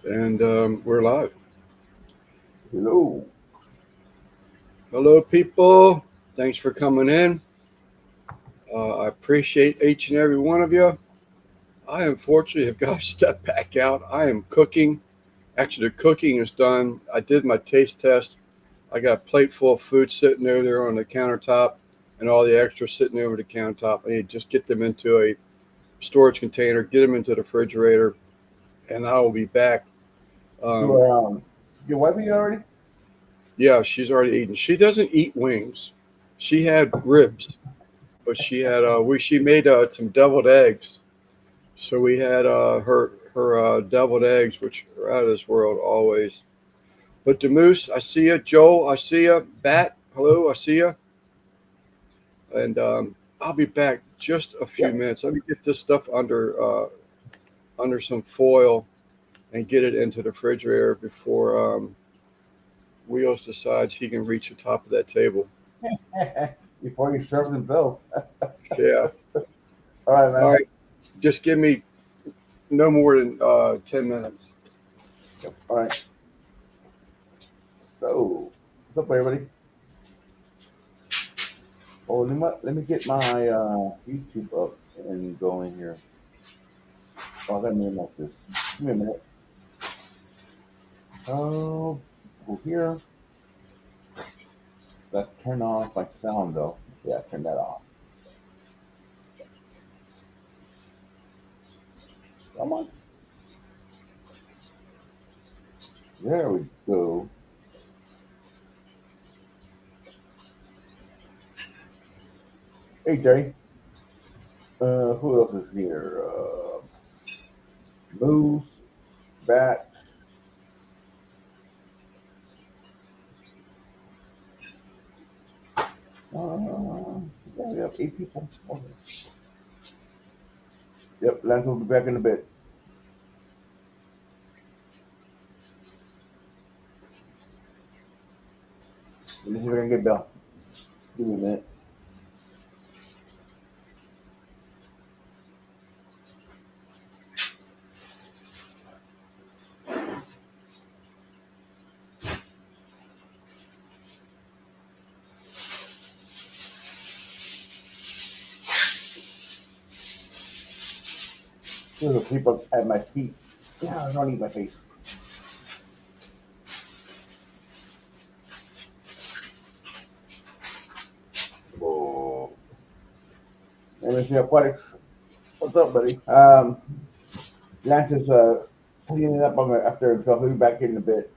And we're live. Hello. Hello, people. Thanks for coming in. I appreciate each and every one of you. I unfortunately have got to step back out. I am cooking. Actually, the cooking is done. I did my taste test. I got a plate full of food sitting over there on the countertop and all the extras sitting over the countertop. I need to just get them into a storage container, get them into the refrigerator, and I will be back. Um, Your your wife eat already? yeah, she's already eaten. She doesn't eat wings. She had ribs. But she had she made some deviled eggs. So we had her deviled eggs, which are out of this world always. But the moose, I see you. Joel, I see you. Bat, hello, I see you. And I'll be back just a few Yep. minutes. Let me get this stuff under some foil and get it into the refrigerator before Wheels decides he can reach the top of that table. Before he serves himself. Yeah. All right, All man. right. Just give me no more than 10 minutes. Yep. All right. So, what's up, everybody? Oh, let me get my YouTube up and going here. Oh, I got me like this. Give me a minute. Oh, go here. Let's turn off my sound though. Yeah, turn that off. Come on. There we go. Hey, Jerry. Who else is here? Moose, Bat. Yeah, we have 8 people. Okay. Yep, Lance will be back in a bit. Let me see if I can get Bell. Give me a minute. There's a people at my feet. Yeah, I don't eat my face. Oh. Let me see Aquatics. What's up, buddy? Lance is cleaning up on after himself. He'll be back in a bit.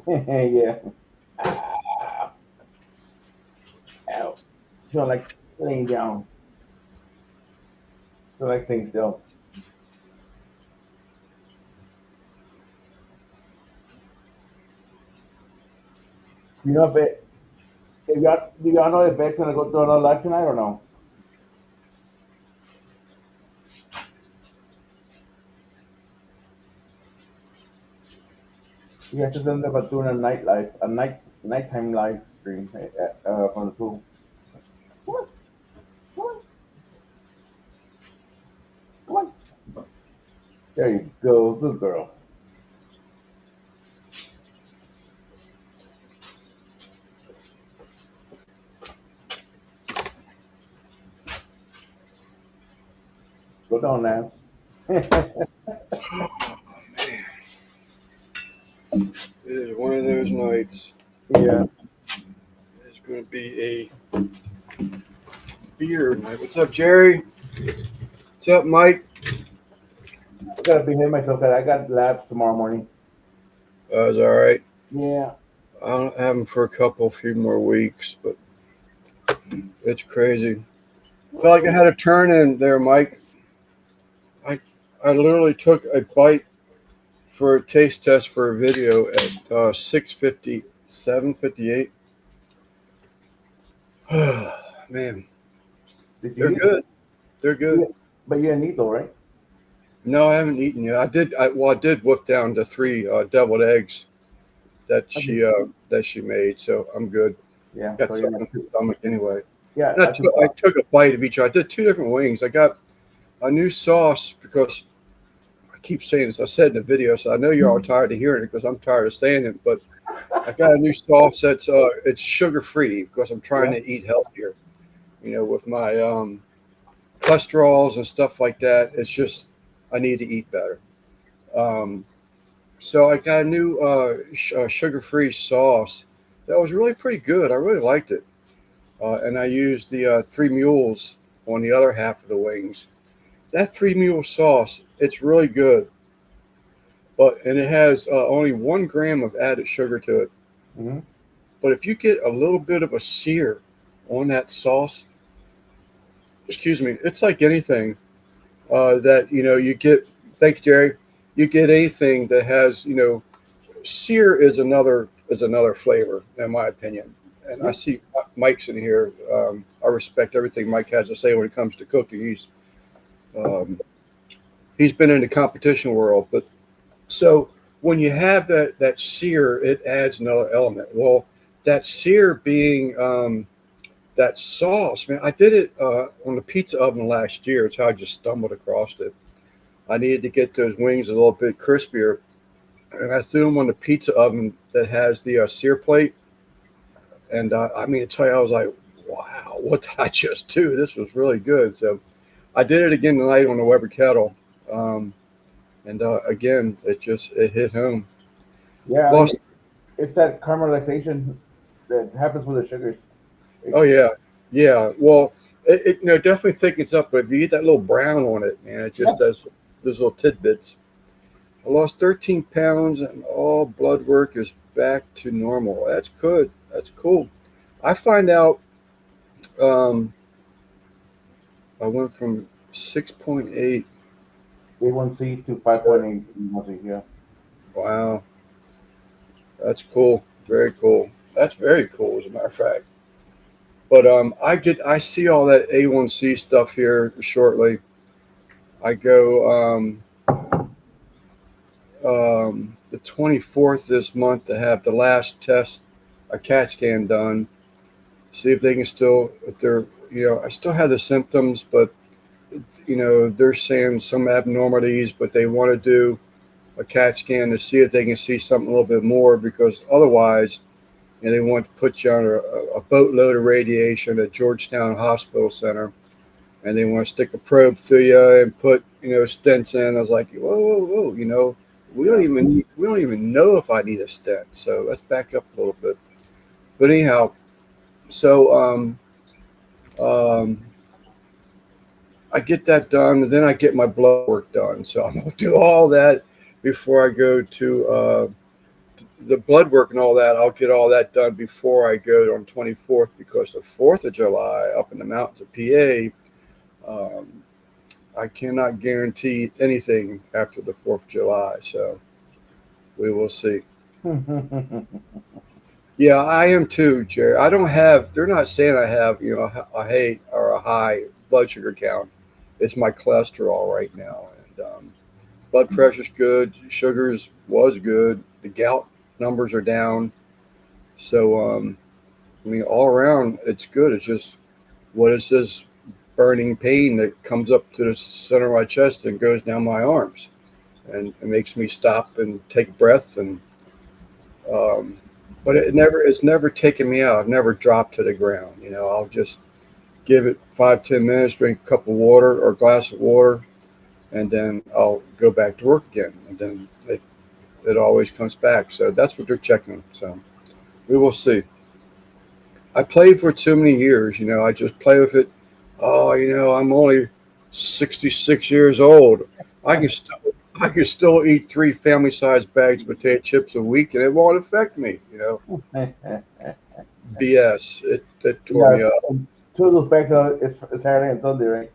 Yeah. Ah, ow. Feel like laying down. Feel like staying still. You know, do y'all know if Bet's gonna go to another live tonight or no? You have to end up doing a nighttime live stream from the pool. Come on, come on, come on. There you go, good girl. Go down, Lance. It is one of those nights. Yeah. It's going to be a beer night. What's up, Jerry? What's up, Mike? I gotta behave myself. I got labs tomorrow morning. It's all right. Yeah. I don't have them for few more weeks, but it's crazy. Felt like I had a turn in there, Mike. I I literally took a bite for a taste test for a video at 6:50, 7:58. Man, Did you they're eat? good. They're Yeah. good. But you didn't eat though, right? No, I haven't eaten yet. I did. I did whip down to three deviled eggs. that she made. So I'm good. Yeah. Got So something in the stomach anyway. yeah. And I took a bite of each. I did two different wings. I got a new sauce because I keep saying this. I said in the video, so I know you're all tired of hearing it because I'm tired of saying it. But I got a new sauce that's it's sugar free because I'm trying Yeah. to eat healthier. With my cholesterols and stuff like that. It's just I need to eat better. Um, so I got a new sugar free sauce that was really pretty good. I really liked it. And I used the Three Mules on the other half of the wings. That Three Mule sauce, it's really good, and it has only 1 gram of added sugar to it. Mm-hmm. But if you get a little bit of a sear on that sauce, excuse me, it's like anything that you get. Thank you, Jerry. You get anything that has sear is another flavor, in my opinion. And I Yeah. see Mike's in here. I respect everything Mike has to say when it comes to cooking. Um, he's been in the competition world, but so when you have that sear, it adds another element. Well, that sear being that sauce, man. I did it on the pizza oven last year. It's how I just stumbled across it. I needed to get those wings a little bit crispier, and I threw them on the pizza oven that has the sear plate. And I mean, to tell you, I was like, wow, what did I just do? This was really good. So I did it again tonight on the Weber kettle. Um, and again, it hit home. Yeah. Lost. It's that caramelization that happens with the sugars. Oh yeah, yeah. Well, definitely thickens up. But if you get that little brown on it, man, it Yeah. just does those little tidbits. I lost 13 pounds, and all blood work is back to normal. That's good. That's cool. I find out um, I went from 6.8. A1C to 5.8 A1C. Yeah. Wow, that's cool. Very cool. That's very cool, as a matter of fact. But I see all that A1C stuff here shortly. I go the 24th this month to have the last test, a CAT scan done. See if they can still, if they're, I still have the symptoms, but they're saying some abnormalities, but they want to do a CAT scan to see if they can see something a little bit more because otherwise, they want to put you on a boatload of radiation at Georgetown Hospital Center, and they want to stick a probe through you and put stents in. I was like, whoa, whoa, whoa, Yeah. we don't even know if I need a stent. So let's back up a little bit. But anyhow, so um, I get that done, and then I get my blood work done. So I'm gonna do all that before I go to the blood work and all that. I'll get all that done before I go on 24th because the 4th of July up in the mountains of PA. I cannot guarantee anything after the 4th of July, so we will see. Yeah, I am too, Jerry. I don't have. They're not saying I have, a high blood sugar count. It's my cholesterol right now, and blood pressure's good. Sugars was good. The gout numbers are down. So I mean, all around it's good. It's just what is this burning pain that comes up to the center of my chest and goes down my arms, and it makes me stop and take a breath and um, but it's never taken me out. I've never dropped to the ground. I'll just give it 5-10 minutes, drink a cup of water or a glass of water, and then I'll go back to work again. And then it always comes back. So that's what they're checking. So we will see. I played for too many years. I just play with it. Oh, I'm only 66 years old. I can still I can still eat 3 family-sized bags of potato chips a week, and it won't affect me. BS. It tore Yeah. me up. Two of those bags are it's Saturday and Sunday, right?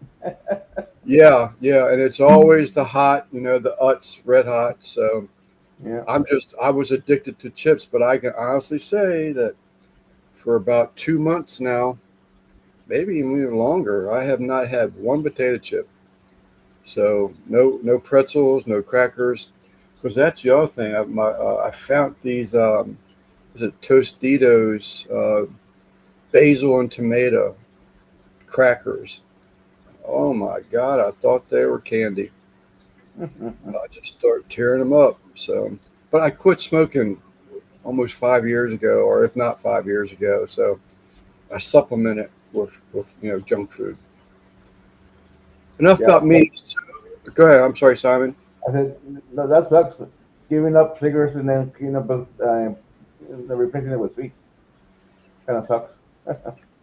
Yeah, yeah, and it's always the hot, the Utz red hot. So Yeah. I was addicted to chips, but I can honestly say that for about 2 months now, maybe even longer, I have not had one potato chip. So no pretzels, no crackers. because that's the other thing. I found these is it Tostitos basil and tomato crackers. Oh my God, I thought they were candy. I just started tearing them up. So, but I quit smoking almost 5 years ago, or if not 5 years ago. So I supplement it with junk food. Enough Yeah, about me. So, go ahead. I'm sorry, Simon. I said no, that sucks. Giving up cigarettes and then replacing it with sweets kind of sucks.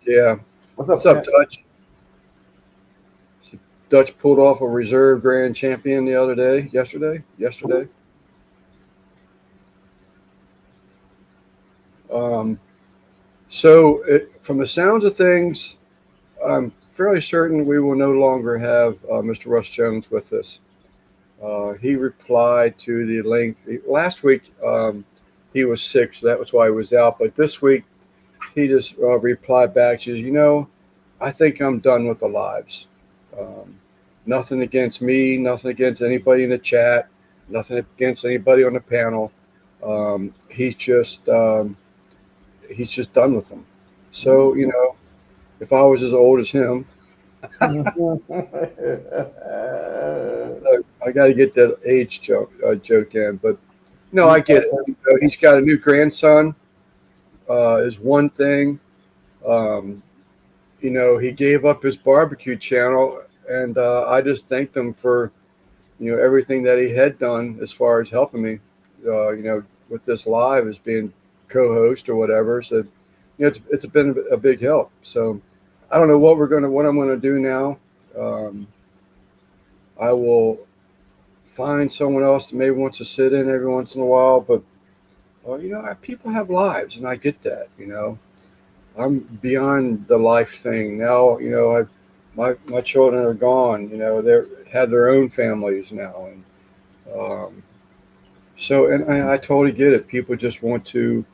Yeah. What's What's up, up, Kent? Dutch? Dutch pulled off a reserve grand champion the other day, yesterday. Um, from the sounds of things, I'm fairly certain we will no longer have Mr. Russ Jones with us. He replied to the link last week. He was sick, so that was why he was out. But this week, he just replied back. She says, I think I'm done with the lives. Um, Nothing against me, nothing against anybody in the chat, nothing against anybody on the panel. He's just done with them. So, if I was as old as him, I got to get that age joke in. But no, I get it. He's got a new grandson. Is one thing. Um, he gave up his barbecue channel, and I just thanked him for everything that he had done as far as helping me. With this live as being co-host or whatever. So, it's been a big help. So, I don't know what I'm gonna do now. Um, I will find someone else that maybe wants to sit in every once in a while, but people have lives, and I get that. I'm beyond the life thing now. My children are gone. They have their own families now, and and I totally get it. People just want to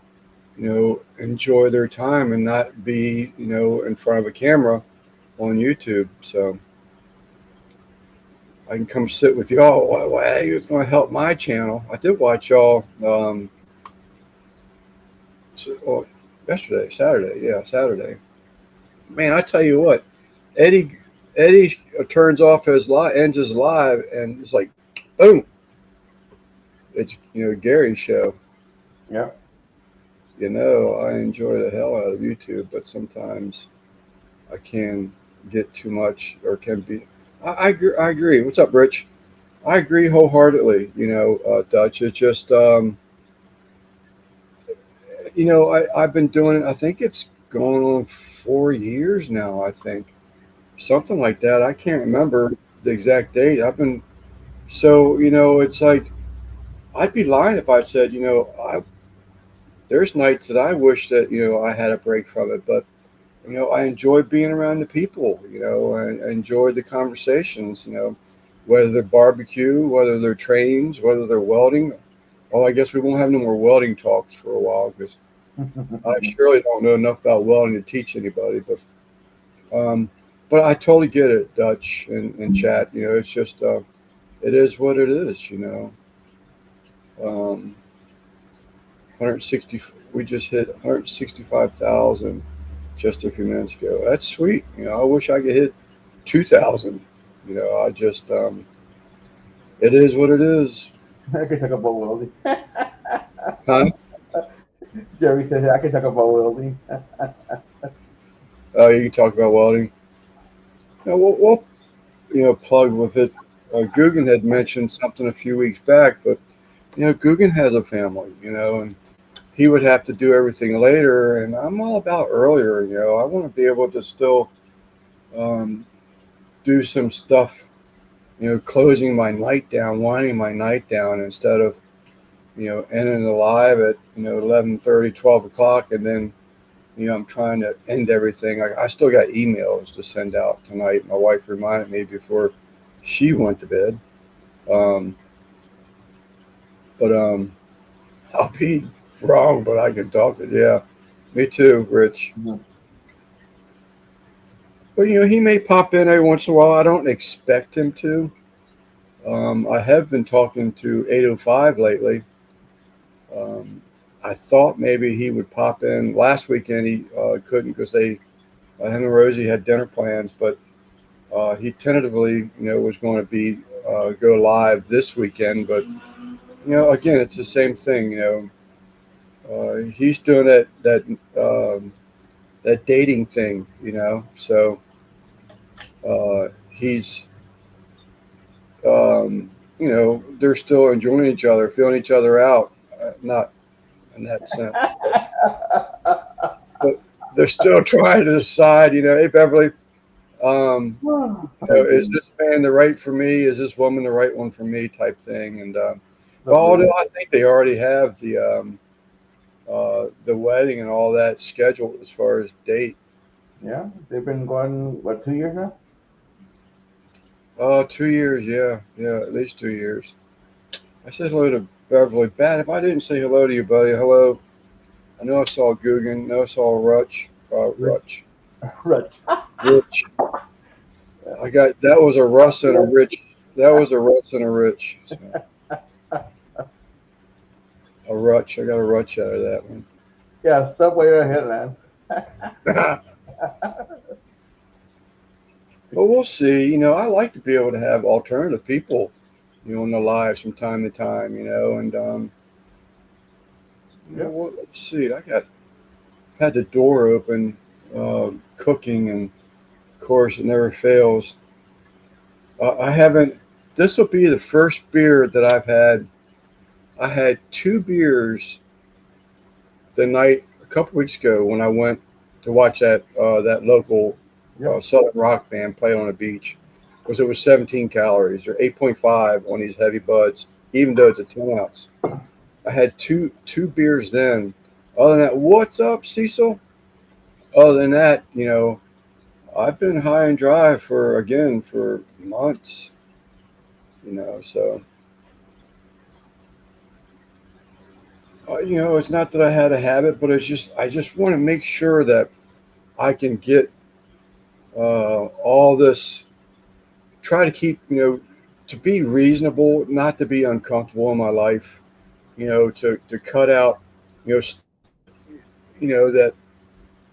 enjoy their time and not be in front of a camera on YouTube. So I can come sit with y'all. Why you was going to help my channel? I did watch y'all yesterday, Saturday. Man, I tell you what, Eddie Eddie turns off his live, ends his live, and it's like, boom. It's Gary's show. Yeah. I enjoy the hell out of YouTube, but sometimes I can get too much or can be. I agree. What's up, Rich? I agree wholeheartedly. Dutch. It's just I've been doing it. I think it's going on 4 years now. I think something like that. I can't remember the exact date. It's like I'd be lying if I said there's nights that I wish that I had a break from it, but I enjoy being around the people. I enjoy the conversations. Whether they're barbecue, whether they're trains, whether they're welding. Oh, I guess we won't have no more welding talks for a while because I surely don't know enough about welding to teach anybody. But I totally get it, Dutch and chat. It's just it is what it is. 160. We just hit 165,000 just a few minutes ago. That's sweet. I wish I could hit 2,000. I just it is what it is. I can talk about welding. Huh? Jerry says I can talk about welding. Oh, you can talk about welding. We'll plug with it. Guggen had mentioned something a few weeks back, but Guggen has a family, and he would have to do everything later, and I'm all about earlier. I want to be able to still do some stuff, closing my night down, winding my night down instead of, ending the live at 11:30, 12 o'clock, and then I'm trying to end everything. I still got emails to send out tonight. My wife reminded me before she went to bed. Um, but I'll be wrong, but I can talk it. Yeah, me too, Rich. Mhm. But he may pop in every once in a while. I don't expect him to. I have been talking to 805 lately. Um, I thought maybe he would pop in last weekend. He couldn't because him and Rosie had dinner plans, but he tentatively, was going to be go live this weekend. But again, it's the same thing. He's doing that dating thing. So he's they're still enjoying each other, feeling each other out. Not in that sense, but they're still trying to decide. Hey Beverly, um, is this man the right for me? Is this woman the right one for me? Type thing. And although I think they already have the wedding and all that scheduled as far as date. Yeah, they've been going, what, 2 years now? 2 years, yeah, at least 2 years. I said hello to Beverly. Bad if I didn't say hello to you, buddy. Hello. I know I saw Guggen. I know I saw Rutch. Right. Rich. I got that was a Russ and a Rich. That was a Russ and a Rich. So. A Rutch. I got a Rutch out of that one. Yeah, stop way ahead, man. Well, we'll see. I like to be able to have alternative people, in the lives from time to time, and well, let's see. Had the door open, cooking, and of course it never fails. I haven't. This will be the first beer that I've had. I had two beers the night a couple weeks ago when I went to watch that local Southern rock band play on a beach. Because it was 17 calories or 8.5 on these heavy buds, even though it's a 10 ounce. I had two beers then. Other than that, what's up, Cecil? Other than that, I've been high and dry for months. So it's not that I had a habit, but I just want to make sure that I can get all this. Try to keep to be reasonable, not to be uncomfortable in my life. To cut out that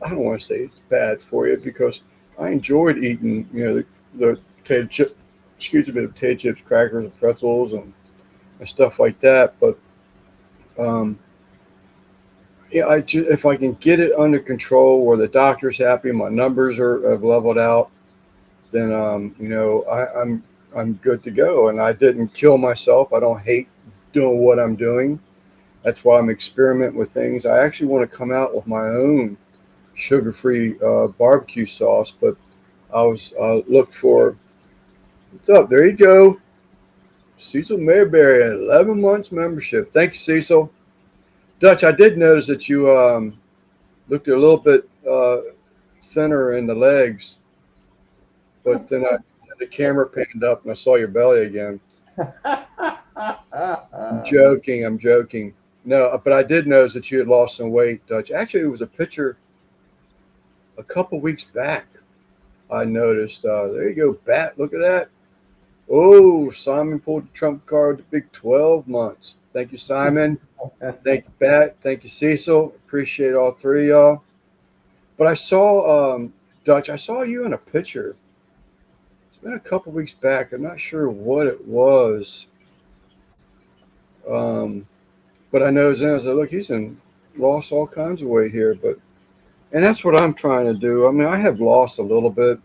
I don't want to say it's bad for you because I enjoyed eating the potato chip, the potato chips, crackers, and pretzels and stuff like that. But if I can get it under control where the doctor's happy, my numbers have leveled out, then I'm good to go. And I didn't kill myself. I don't hate doing what I'm doing. That's why I'm experimenting with things. I actually want to come out with my own sugar-free barbecue sauce, but I was looked for. What's up? There you go, Cecil Mayberry, 11 months membership. Thank you, Cecil. Dutch, I did notice that you looked a little bit thinner in the legs, but then the camera panned up and I saw your belly again. I'm joking. No, but I did notice that you had lost some weight, Dutch. Actually, it was a picture a couple weeks back. I noticed. There you go, Bat. Look at that. Oh, Simon pulled the trump card, the big 12 months. Thank you, Simon. Thank you, Bat. Thank you, Cecil. Appreciate all three of y'all. But I saw, Dutch, I saw you in a picture. It's been a couple weeks back. I'm not sure what it was. But I know then I was like, look, he's lost all kinds of weight here. And that's what I'm trying to do. I mean, I have lost a little bit.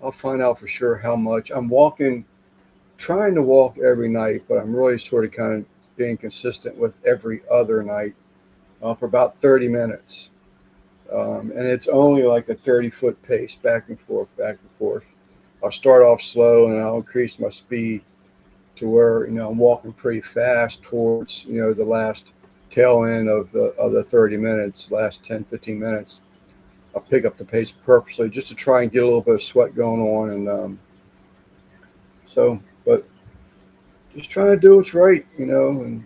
I'll find out for sure how much. I'm trying to walk every night, but I'm really sort of kind of being consistent with every other night for about 30 minutes. And it's only like a 30-foot pace, back and forth, back and forth. I'll start off slow and I'll increase my speed to where, I'm walking pretty fast towards, the last tail end of the 30 minutes, last 10, 15 minutes. I'll pick up the pace purposely just to try and get a little bit of sweat going on. And but just trying to do what's right, and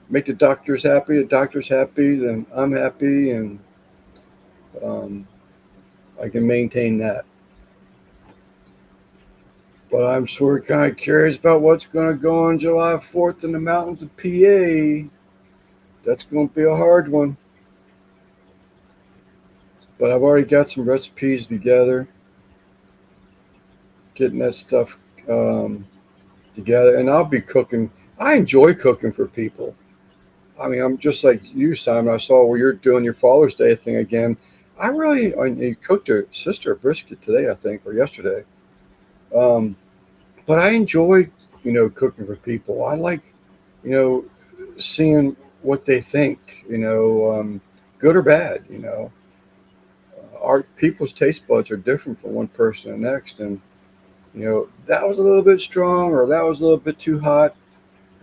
make the doctors happy. The doctor's happy, then I'm happy, and I can maintain that. But I'm sort of kind of curious about what's going to go on July 4th in the mountains of PA. That's going to be a hard one. But I've already got some recipes together, getting that stuff together. And I'll be cooking. I enjoy cooking for people. I mean, I'm just like you, Simon. I saw where you're doing your Father's Day thing again. You cooked your sister a brisket today, I think, or yesterday. Um, but I enjoy, cooking for people. I like, you know, seeing what they think, good or bad. Our people's taste buds are different from one person to the next, and that was a little bit strong or that was a little bit too hot.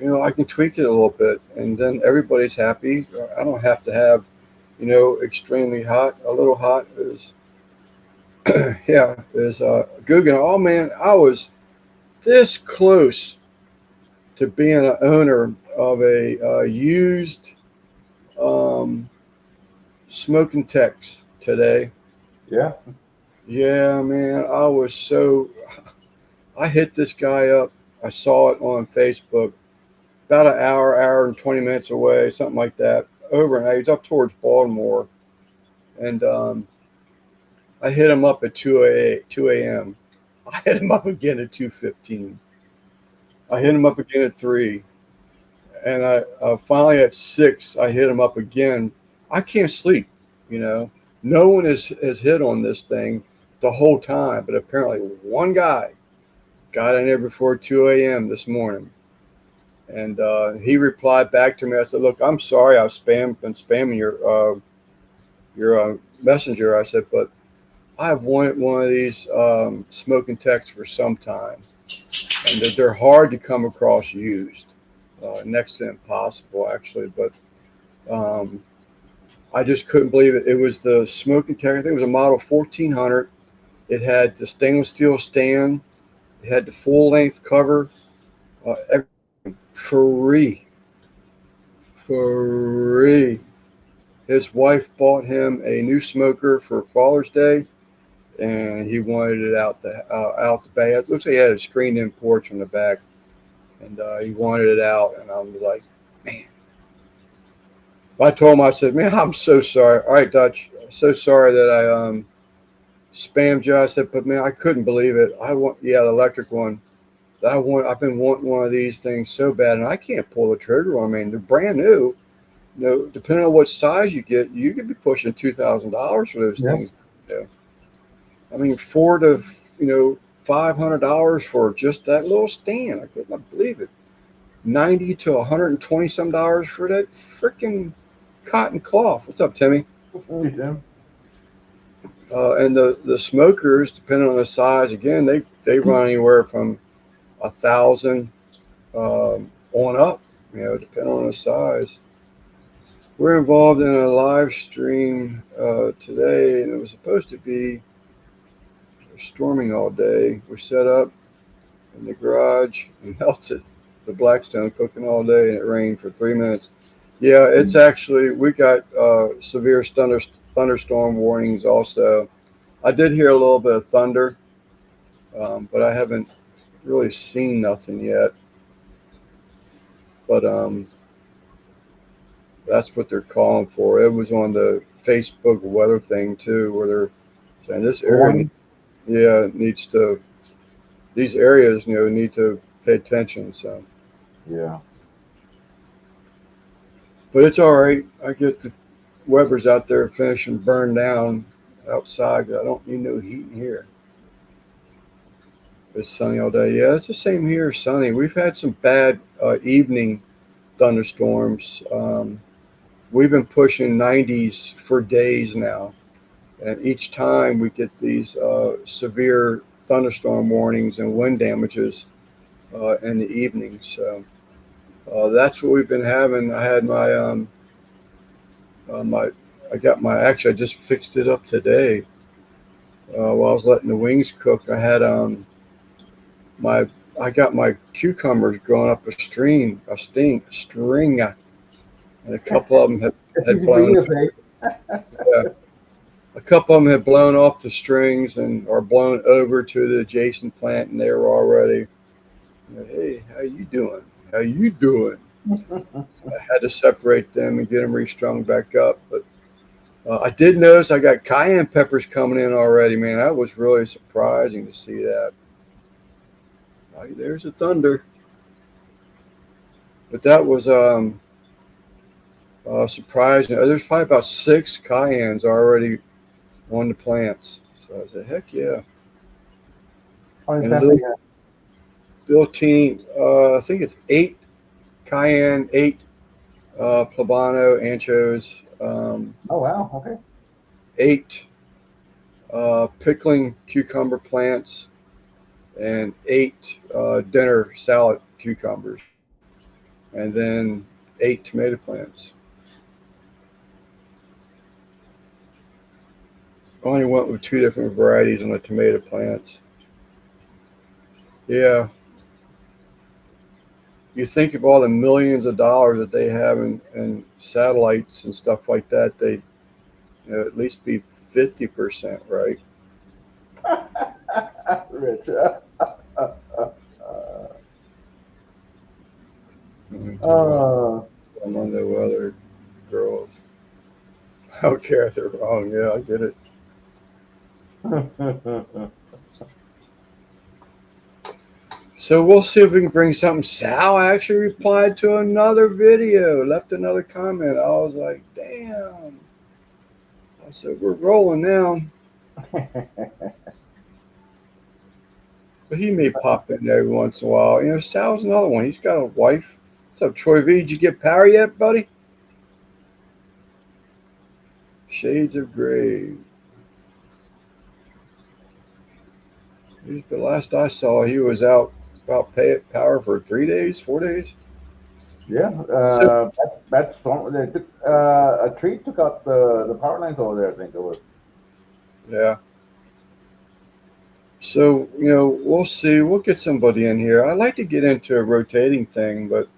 I can tweak it a little bit, and then everybody's happy. I don't have to have, extremely hot. A little hot is, yeah, is Guggen. Oh man, I was this close to being an owner of a used um, smoking Tex today. Yeah. Yeah, man, I was so. I hit this guy up. I saw it on Facebook about an hour and 20 minutes away, something like that. Overnight, he's up towards Baltimore, and I hit him up at 2 a.m. I hit him up again at 2:15. I hit him up again at 3, and I finally at 6. I hit him up again. I can't sleep. No one has hit on this thing the whole time, but apparently one guy got in there before 2 a.m. this morning. And he replied back to me. I said, "Look, I'm sorry. I've been spamming your messenger." I said, "But I've wanted one of these smoking techs for some time, and that they're hard to come across used, next to impossible, actually. But I just couldn't believe it. It was the smoking tech. I think it was a model 1400. It had the stainless steel stand. It had the full length cover. Free. Free. His wife bought him a new smoker for Father's Day, and he wanted it out the back. It looks like he had a screened-in porch on the back, and he wanted it out. And I was like, man. I told him, I said, man, I'm so sorry. All right, Dutch, so sorry that I spammed you. I said, but man, I couldn't believe it. The electric one. I've been wanting one of these things so bad, and I can't pull the trigger on them. I mean, they're brand new. Depending on what size you get, you could be pushing $2,000 for those things. I mean, $400 to $500 for just that little stand. I could not believe it. $90 to $120 some for that freaking cotton cloth. What's up, Timmy? Hey, Tim. And the smokers, depending on the size, again, they run anywhere from 1,000 on up, depending on the size. We're involved in a live stream today, and it was supposed to be storming all day. We're set up in the garage and melted the Blackstone, cooking all day, and it rained for 3 minutes. Yeah, it's actually, we got severe thunderstorm warnings also. I did hear a little bit of thunder, but I haven't really seen nothing yet. But that's what they're calling for. It was on the Facebook weather thing too, where they're saying this area, these areas, need to pay attention. So yeah, but it's all right. I get the Weber's out there finishing burn down outside. I don't need no heat in here. It's sunny all day. Yeah, it's the same here, sunny. We've had some bad evening thunderstorms. We've been pushing 90s for days now. And each time we get these severe thunderstorm warnings and wind damages in the evening. So that's what we've been having. I had I just fixed it up today. While I was letting the wings cook, I had I got my cucumbers growing up a string, and a couple of them had blown. Yeah. a couple of them had blown off the strings and or blown over to the adjacent plant, and they were already, hey, how you doing? How you doing? I had to separate them and get them restrung back up. But I did notice I got cayenne peppers coming in already, man. That was really surprising to see that. Oh, there's the thunder. But that was surprising. There's probably about 6 cayennes already on the plants. So I said, heck yeah. And a little teeny, I think it's 8 cayenne, 8 poblano, anchos. Oh wow, okay. 8 pickling cucumber plants, and 8 dinner salad cucumbers, and then 8 tomato plants. I only went with 2 different varieties on the tomato plants. Yeah. You think of all the millions of dollars that they have in satellites and stuff like that, they at least be 50%, right? Rich. I'm on the other girls. I don't care if they're wrong. Yeah, I get it. So we'll see if we can bring something. Sal actually replied to another video, left another comment. I was like, damn. I said, we're rolling now. But he may pop in every once in a while. You know, Sal's another one. He's got a wife. What's up, Troy V? Did you get power yet, buddy? Shades of Gray. The last I saw, he was out about power for 3 days, 4 days. Yeah, that's storm. They took, a tree took out the power lines over there. I think it was. Yeah. So, you know, we'll see. We'll get somebody in here. I'd like to get into a rotating thing, but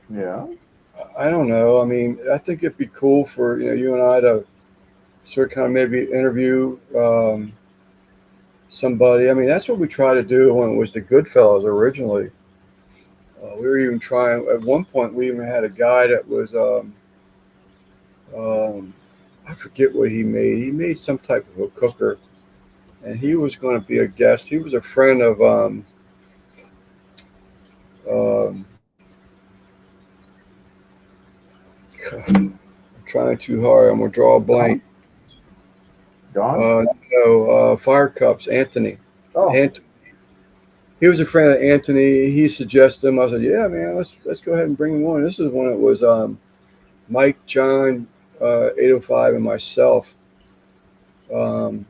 yeah, I don't know. I mean, I think it'd be cool for, you and I to sort of kind of maybe interview somebody. I mean, that's what we tried to do when it was the Goodfellas originally. We were even trying, at one point, we even had a guy that was, I forget what he made. He made some type of a cooker, and he was going to be a guest. He was a friend of, I'm trying too hard. I'm going to draw a blank. John? No, Fire Cups, Anthony. Oh. Anthony. He was a friend of Anthony. He suggested him. I said, yeah, man, let's go ahead and bring him on. This is when it was Mike, John, 805, and myself. But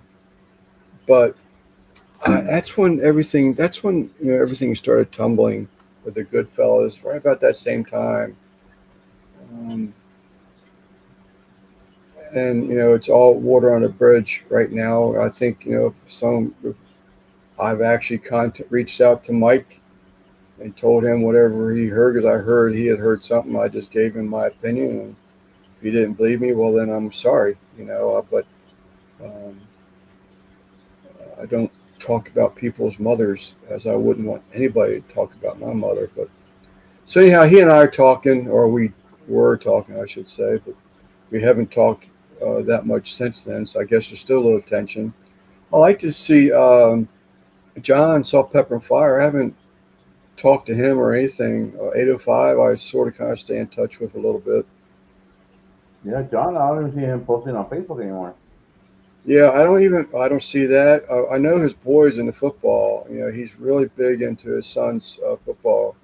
that's when everything started tumbling with the Goodfellas, right about that same time. And it's all water on a bridge right now. I think I've actually reached out to Mike and told him whatever he heard, because I heard he had heard something. I just gave him my opinion, and if he didn't believe me, well, then I'm sorry, but I don't talk about people's mothers, as I wouldn't want anybody to talk about my mother. But so anyhow, he and I are talking, or we were talking, I should say, but we haven't talked that much since then. So I guess there's still a little tension. I like to see John, Salt, Pepper, and Fire. I haven't talked to him or anything. 805, I sort of kind of stay in touch with a little bit. Yeah, John, I don't even see him posting on Facebook anymore. Yeah, I don't see that. I know his boys in the football. He's really big into his son's football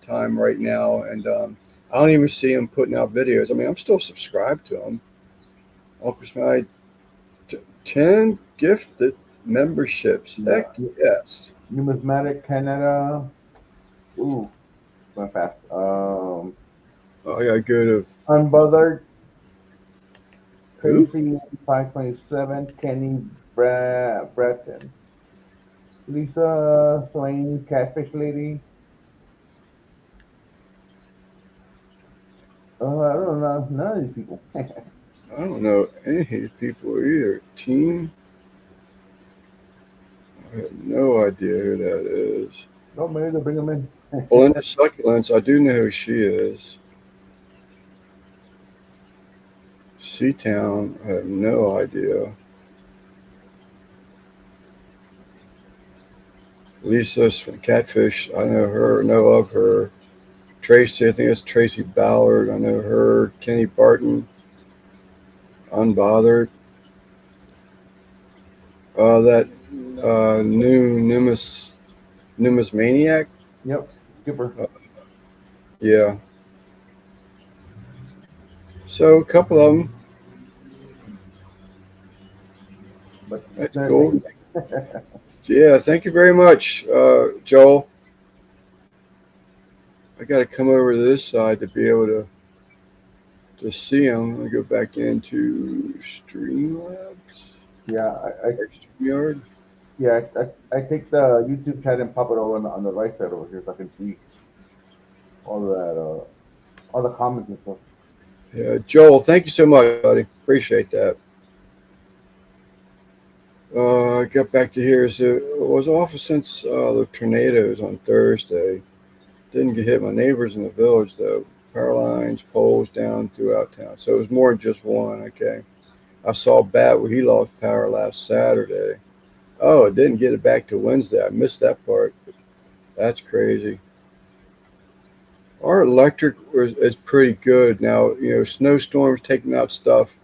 time right now, and I don't even see him putting out videos. I mean, I'm still subscribed to him. Uncle Smiley, 10 gifted memberships. Yeah. Heck yes. Numismatic Canada. Ooh, went fast. I got good. Unbothered. Crazy 527. Kenny Breton. Lisa Swain, Catfish Lady. I don't know none of these people. I don't know any of these people either. Team, I have no idea who that is. No, maybe they'll bring them in. Belinda Succulents, I do know who she is. Seatown, I have no idea. Lisa from Catfish, I know of her. Tracy, I think it's Tracy Ballard, I know her. Kenny Barton, Unbothered. That new Numismaniac, Yep, Skipper. yeah. So a couple of them. But That's cool. Yeah, thank you very much, Joel. I got to come over to this side to be able to see them. I go back into Streamlabs Yeah, or StreamYard. I take the YouTube chat and pop it over on the right side over here so I can see all that, all the comments and stuff. Yeah, Joel, thank you so much, buddy. Appreciate that. I got back to here. So it was off since the tornadoes on Thursday. Didn't get hit my neighbors in the village though. Power lines, poles down throughout town. So it was more than just one. Okay. I saw Bat where he lost power last Saturday. Oh, it didn't get it back to Wednesday. I missed that part. That's crazy. Our electric is pretty good now. You know, snowstorms taking out stuff.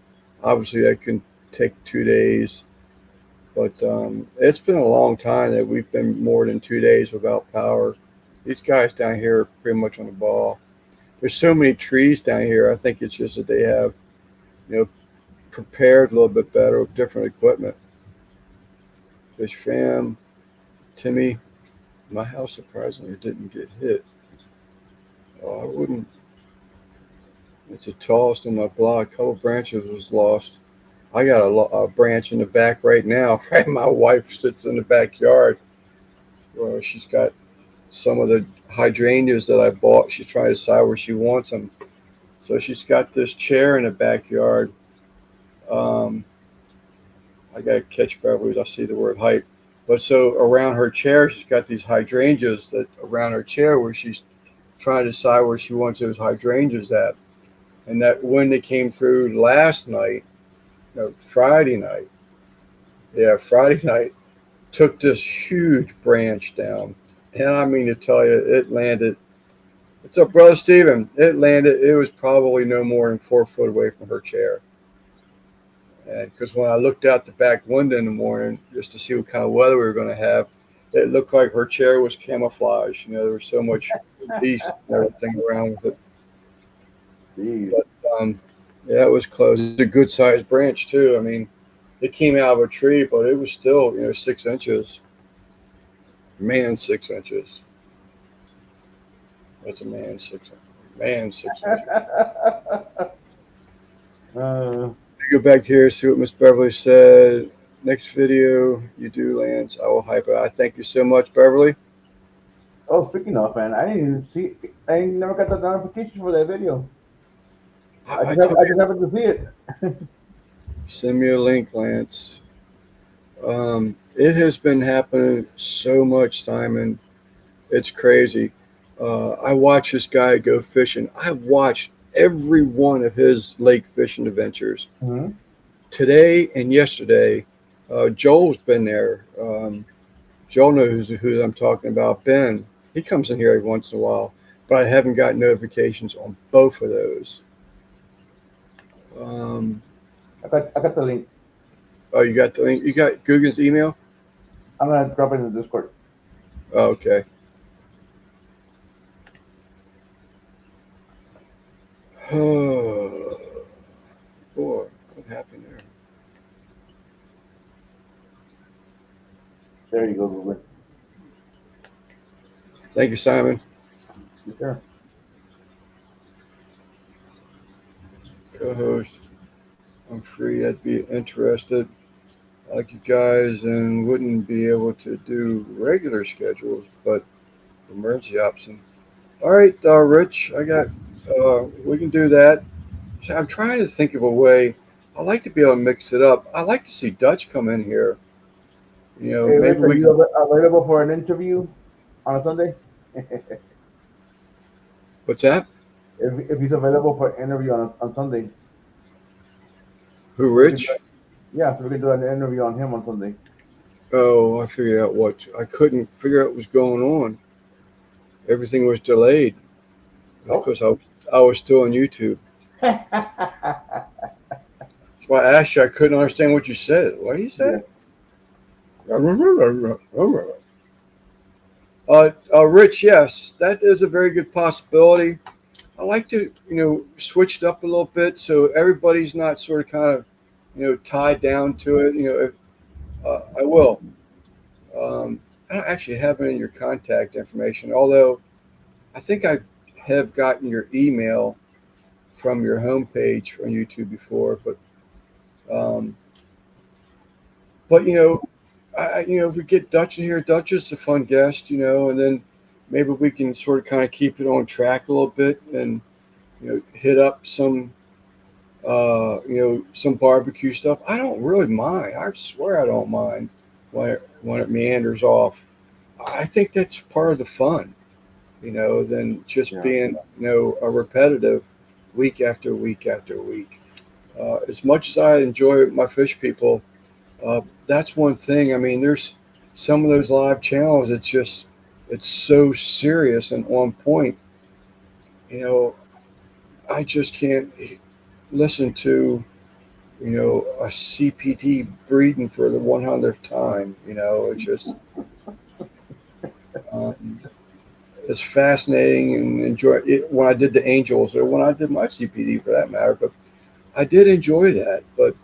Obviously, that can take 2 days. But it's been a long time that we've been more than 2 days without power. These guys down here are pretty much on the ball. There's so many trees down here. I think it's just that they have, you know, prepared a little bit better with different equipment. Fish fam, Timmy, my house surprisingly didn't get hit. Oh, I wouldn't. It's the tallest in my block. A couple branches was lost. I got a branch in the back right now. My wife sits in the backyard. She's got some of the hydrangeas that I bought. She's trying to decide where she wants them. So she's got this chair in the backyard. I got to catch Beverly. I see the word hype. But so around her chair, she's got these hydrangeas that around her chair where she's trying to decide where she wants those hydrangeas at. And that wind that came through last night, no, Friday night. Yeah, Friday night took this huge branch down. And I mean to tell you, it landed. What's up, Brother Steven? It landed, it was probably no more than 4 foot away from her chair. And because when I looked out the back window in the morning just to see what kind of weather we were going to have, it looked like her chair was camouflage. You know, there was so much beast and everything around with it. But yeah, it was close. It's a good sized branch too. I mean, it came out of a tree, but it was still, 6 inches. Man, 6 inches. That's a man 6 inches. Man, 6 inches. Go back here, see what Miss Beverly said. Next video you do, Lance, I will hype it. I thank you so much, Beverly. Oh, speaking of, man, I didn't even see. I never got the notification for that video. I just happened to see it. Send me a link, Lance. It has been happening so much, Simon. It's crazy. I watch this guy go fishing. I've watched every one of his lake fishing adventures. Mm-hmm. Today and yesterday, Joel's been there. Joel knows who I'm talking about. Ben, he comes in here every once in a while, but I haven't got notifications on both of those. I got the link. Oh, you got the link? You got Guggen's email? I'm gonna drop it in the Discord. Oh, okay. Oh, boy, what happened there? There you go, Google. Thank you, Simon. Sure. Co-host. I'm free. I'd be interested. I like you guys and wouldn't be able to do regular schedules, but emergency option. All right, Rich, I got. We can do that. So I'm trying to think of a way. I like to be able to mix it up. I like to see Dutch come in here. Hey, Maybe Rich, are we you can. available for an interview on a Sunday? What's that? If he's available for an interview on Sunday, Who, we could Rich? yeah, so we could do an interview on him on Sunday. Oh, I figured out what I couldn't figure out what was going on. Everything was delayed Oh. because I was still on YouTube. That's why I asked you. I couldn't understand what you said. What do you Yeah. say? Rich, yes, that is a very good possibility. I like to, switch it up a little bit so everybody's not sort of kind of, tied down to it. If I will. I don't actually have any of your contact information, although I think I have gotten your email from your homepage on YouTube before. Um, but if we get Dutch in here, Dutch is a fun guest, and then maybe we can sort of kind of keep it on track a little bit and hit up some barbecue stuff. I don't really mind. I swear I don't mind when it meanders off. I think that's part of the fun, than just Yeah. being, a repetitive week after week after week. As much as I enjoy my fish people, that's one thing. I mean, there's some of those live channels. It's so serious and on point. You know, I just can't listen to a CPD breeding for the 100th time. It's just um, it's fascinating and enjoy it when I did the Angels or when I did my CPD for that matter. But I did enjoy that. But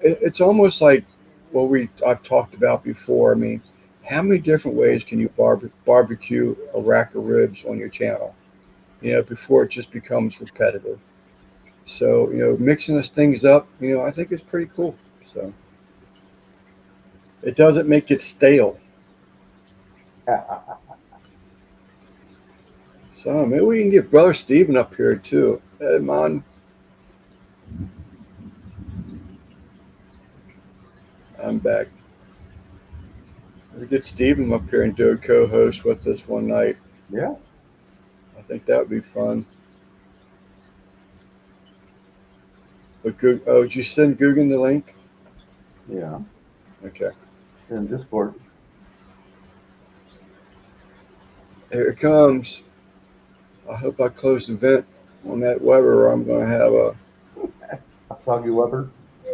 it's almost like what I've talked about before. I mean, how many different ways can you barbecue a rack of ribs on your channel? Before it just becomes repetitive. So mixing those things up, I think it's pretty cool. So it doesn't make it stale. So maybe we can get Brother Steven up here too. Hey, man, I'm back. We get Steven up here and do a co-host with us one night. Yeah. I think that would be fun. But did you send Guggen the link? Yeah. Okay. In Discord. Here it comes. I hope I close the vent on that Weber or I'm going to have A soggy Weber.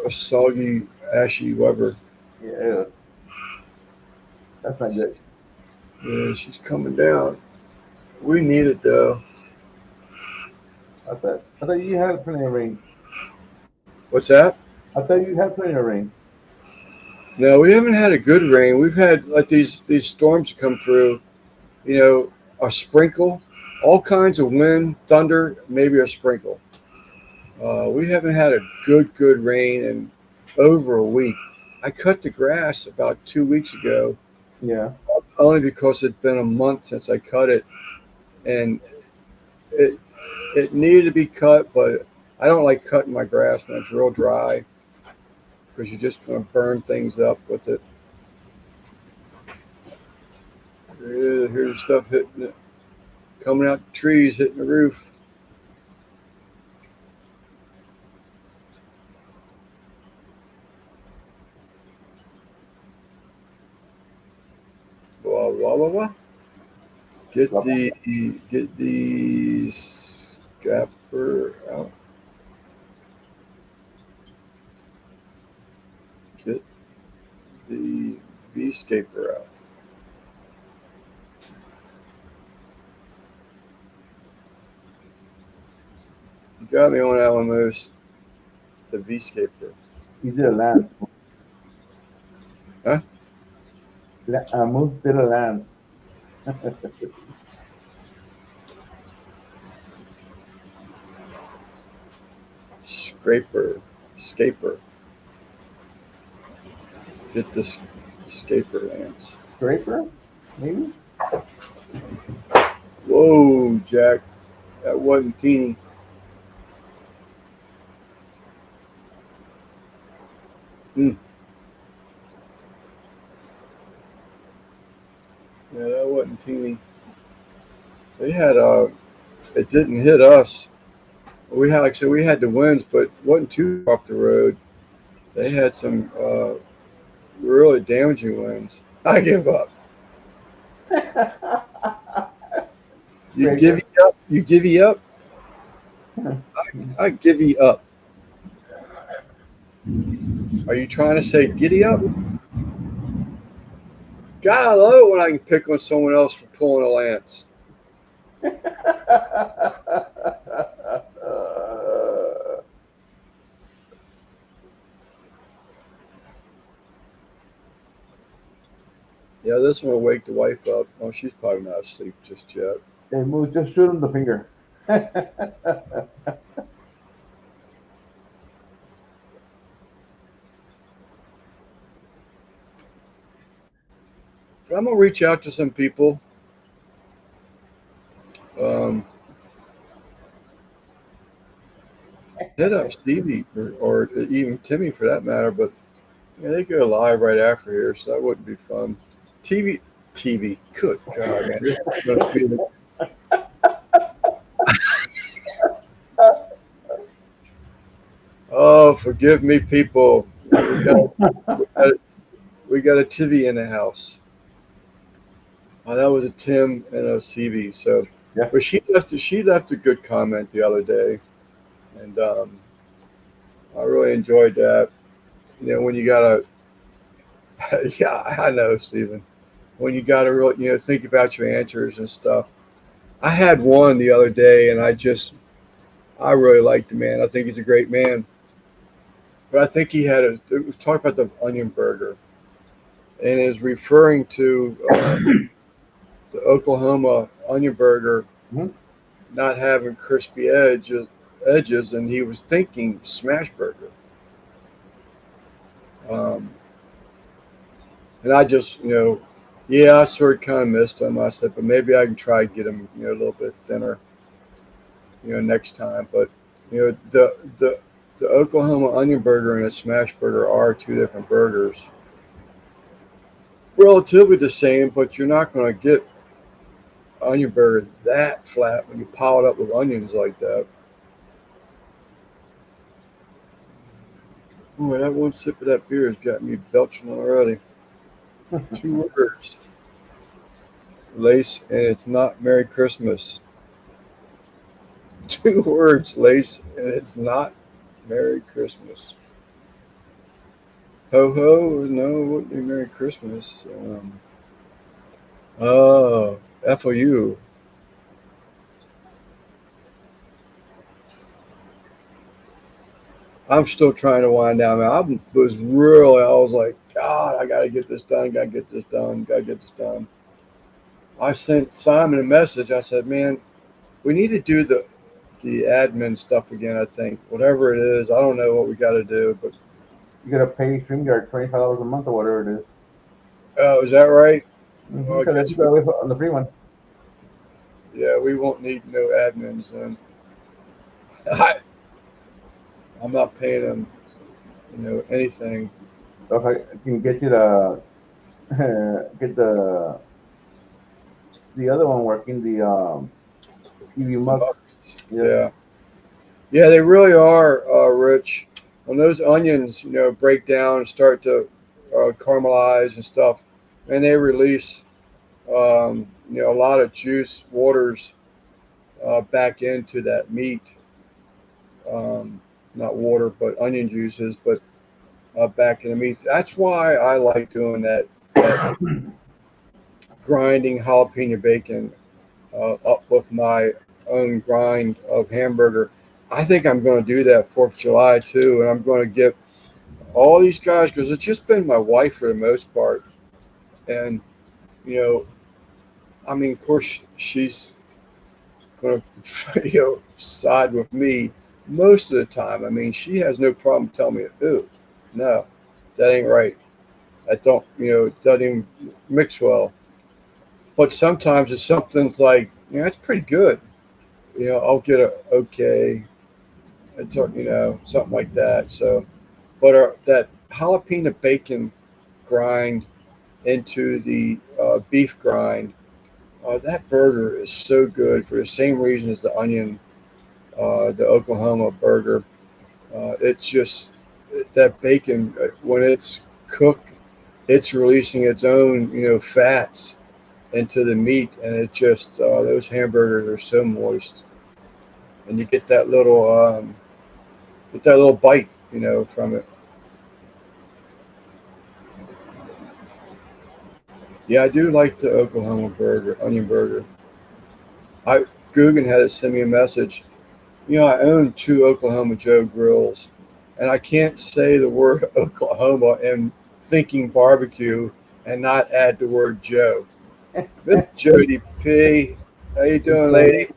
a soggy, ashy Weber. Yeah. That's not good. Yeah, she's coming down. We need it though. I thought you had plenty of rain. What's that? I thought you had plenty of rain. No, we haven't had a good rain. We've had like these storms come through. A sprinkle, all kinds of wind, thunder, maybe a sprinkle. We haven't had a good rain in over a week. I cut the grass about 2 weeks ago, Yeah. only because it's been a month since I cut it, and it it needed to be cut, but I don't like cutting my grass when it's real dry because you're just going to burn things up with it. Here's stuff hitting it, coming out the trees, hitting the roof. Blah blah blah blah. Get the scapper out. Get the V-scaper out. You got me on that one, Moose. The V-scaper. You did a lance. Huh? Moose did a lance. Scraper. Scaper. Get this scaper, Lance. Scraper? Maybe? Whoa, Jack. That wasn't teeny. Mm. Yeah, that wasn't teeny. They had it didn't hit us. We had, like I said, we had the winds, but wasn't too far off the road. They had some really damaging winds. I give up. You give Stranger. you up. You give you up. I give you up. Are you trying to say giddy up? God, I love it when I can pick on someone else for pulling a lance. Yeah, this one will wake the wife up. Oh, she's probably not asleep just yet. Hey, Moose, just shoot him the finger. But I'm gonna reach out to some people. Hit up Stevie or even Timmy for that matter. But yeah, they go live right after here, so that wouldn't be fun. TV, TV. Good God, man, this is gonna be. Oh, forgive me, people. We got a TV in the house. Oh, that was a Tim and a CB. So, Yeah. but she left a good comment the other day, and I really enjoyed that. You know, when you gotta, yeah, I know, Stephen. When you gotta really, think about your answers and stuff. I had one the other day, and I really liked the man. I think he's a great man, but I think he had it was talking about the onion burger, and is referring to the Oklahoma onion burger Mhm. not having crispy edges, and he was thinking smash burger. Um, and I just, yeah, I sort of kind of missed him. I said, but maybe I can try to get him, a little bit thinner, next time. But the Oklahoma onion burger and a smash burger are two different burgers, relatively the same, but you're not going to get onion burgers that flat when you pile it up with onions like that. Boy, that one sip of that beer has got me belching already. Two words, Lace, and it's not Merry Christmas. Two words, Lace, and it's not Merry Christmas. Ho ho, no, it wouldn't be Merry Christmas. Oh, FOU. I'm still trying to wind down. Man, I was like, God, I gotta get this done. Gotta get this done. Gotta get this done. I sent Simon a message. I said, man, we need to do the admin stuff again. I think whatever it is, I don't know what we got to do, but You gotta pay StreamYard $25 a month or whatever it is. oh, is that right? Well, I Because guess you gotta wait on the free one. yeah, we won't need no admins then. I, I'm not paying them, anything. So if I can get you the get the other one working, the EV Mux. Yeah. Yeah, yeah, they really are rich. When those onions, break down and start to caramelize and stuff, and they release, a lot of juice, waters back into that meat. Um, Not water, but onion juices, but back in the meat. That's why I like doing that grinding jalapeno bacon up with my own grind of hamburger. I think I'm going to do that 4th of July too, and I'm going to get all these guys because it's just been my wife for the most part, and you know, I mean, of course, she's going to side with me most of the time. I mean, she has no problem telling me, "Ooh, no, that ain't right. That don't, it doesn't even mix well." But sometimes it's something's like, it's pretty good. I'll get a okay, something like that. So, but that jalapeno bacon grind into the beef grind. That burger is so good for the same reason as the Oklahoma burger. It's just that bacon when it's cooked, it's releasing its own fats into the meat, and it just those hamburgers are so moist, and you get that little bite from it. Yeah, I do like the Oklahoma burger, onion burger. I Guggen had to send me a message. I own two Oklahoma Joe grills, and I can't say the word Oklahoma and thinking barbecue and not add the word Joe. Miss Jody P, how you doing, lady?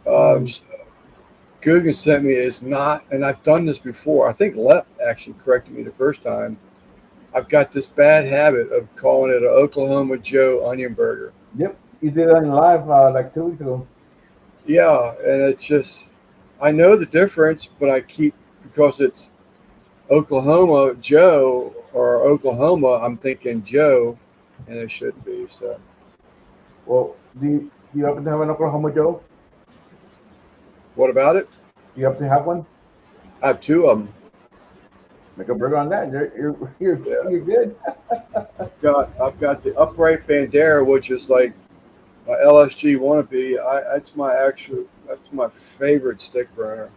So Guggen sent me is not, and I've done this before. I think Lep actually corrected me the first time. I've got this bad habit of calling it an Oklahoma Joe onion burger. Yep, you did it on live like 2 weeks ago. Yeah, and it's just, I know the difference, but I keep, because it's Oklahoma Joe or Oklahoma, I'm thinking Joe, and it shouldn't be. So, Well, do you happen to have an Oklahoma Joe? what about it? Do you happen to have one? I have two of them. Make a burger on that. Yeah, You're good. I've got the upright Bandera, which is like my LSG wannabe. That's my favorite stick burner,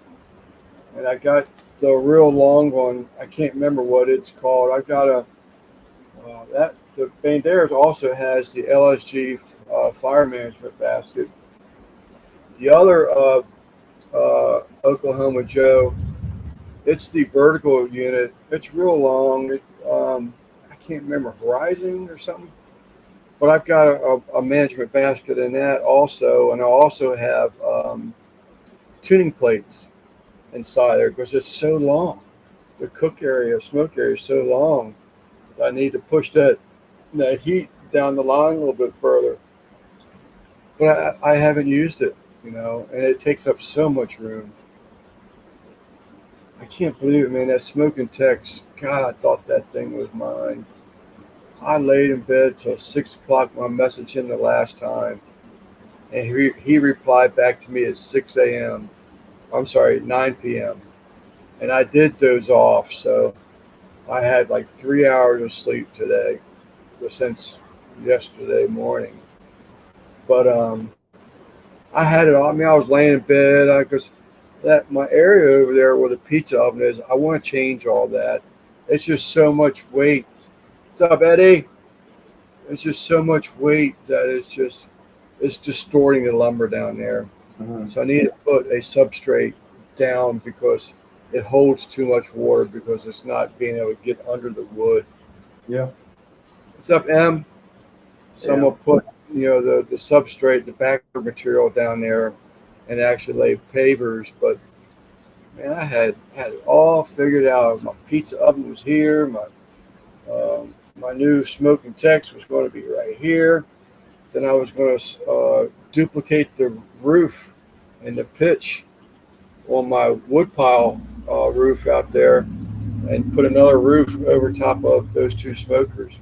and I got the real long one. I can't remember what it's called. I got that the Banderas also has the LSG fire management basket. The other Oklahoma Joe, it's the vertical unit. It's real long. I can't remember Horizon or something, but I've got a management basket in that also, and I also have tuning plates inside there because it's so long. The cook area, smoke area is so long. I need to push that heat down the line a little bit further. But I haven't used it, and it takes up so much room. I can't believe it, man. That smoking text, God, I thought that thing was mine. I laid in bed till 6 o'clock when I messaged him the last time, and he replied back to me at 6 a.m. I'm sorry, 9 p.m. And I did doze off, so I had like 3 hours of sleep today, since yesterday morning. But I had it on me. I was laying in bed. Because that my area over there where the pizza oven is, I want to change all that. It's just so much weight. What's up, Eddie? It's just so much weight that it's distorting the lumber down there. Mm-hmm. So I need to put a substrate down because it holds too much water because it's not being able to get under the wood. Yeah. What's up, M? Someone put the substrate, the backer material down there, and actually lay pavers. But man, I had it all figured out. My pizza oven was here. My new smoking text was going to be right here. Then I was going to duplicate the roof and the pitch on my woodpile roof out there, and put another roof over top of those two smokers.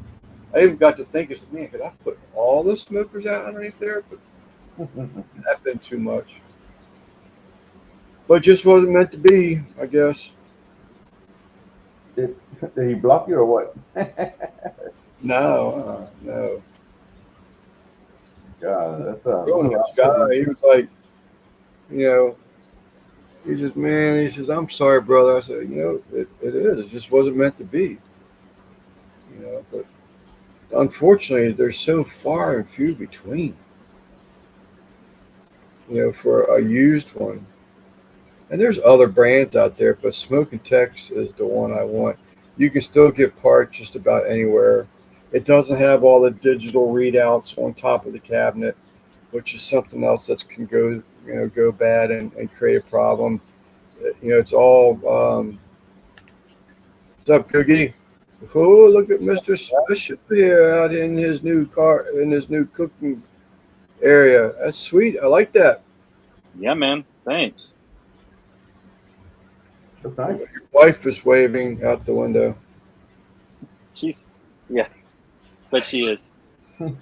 I even got to thinking, man, could I put all the smokers out underneath there? But that'd been too much. But just wasn't meant to be, I guess. Did he block you or what? No. God, that's Real nice guy. He was like, he just, man, he says, I'm sorry, brother. I said, it is. It just wasn't meant to be. But unfortunately, they're so far and few between, for a used one. And there's other brands out there, but Smoking Tex is the one I want. You can still get parts just about anywhere. It doesn't have all the digital readouts on top of the cabinet, which is something else that can go bad and create a problem. It's all. What's up, Cookie? Oh, look at Mr. Special here out in his new cooking area. That's sweet. I like that. Yeah, man. Thanks. That's nice. Your wife is waving out the window. Yeah, but she is. It's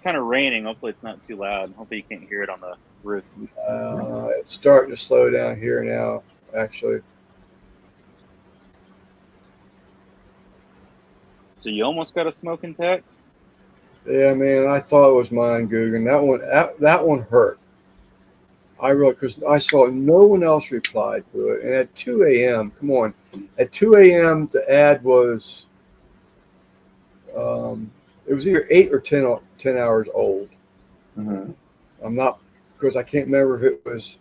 kind of raining. Hopefully it's not too loud. Hopefully you can't hear it on the roof. It's starting to slow down here now, actually. So you almost got a smoking text? Yeah, man, I thought it was mine, Guggen. That one hurt. Because I saw no one else replied to it. And at 2 a.m., come on, at 2 a.m., the ad was, it was either 8 or 10 hours old. Mm-hmm. I'm not, because I can't remember if it was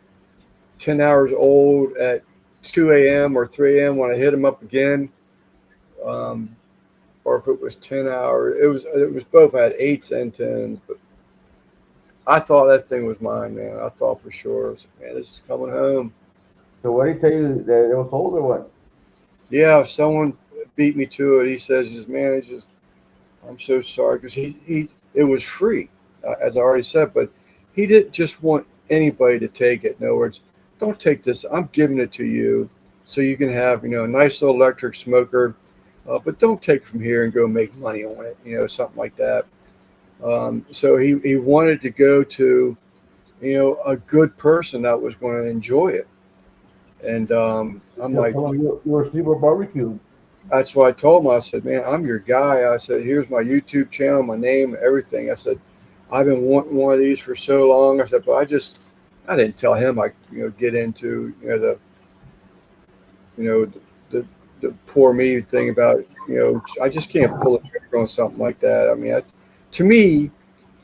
10 hours old at 2 a.m. or 3 a.m. when I hit them up again, or if it was 10 hours. It was both. I had 8s and 10s, but I thought that thing was mine, man. I thought for sure, I was like, man, this is coming home. So what did he tell you that it was sold or what? Yeah, someone beat me to it. He says, man, I'm so sorry, because it was free, as I already said, but he didn't just want anybody to take it. In other words, don't take this. I'm giving it to you so you can have, a nice little electric smoker, but don't take it from here and go make money on it, something like that. So he wanted to go to, a good person that was going to enjoy it. And I'm like, you were super barbecue. that's what I told him. I said, man, I'm your guy. I said, here's my YouTube channel, my name, everything. I said, I've been wanting one of these for so long. I said, but I didn't tell him I, get into, the poor me thing about, I just can't pull the trigger on something like that. I mean, to me,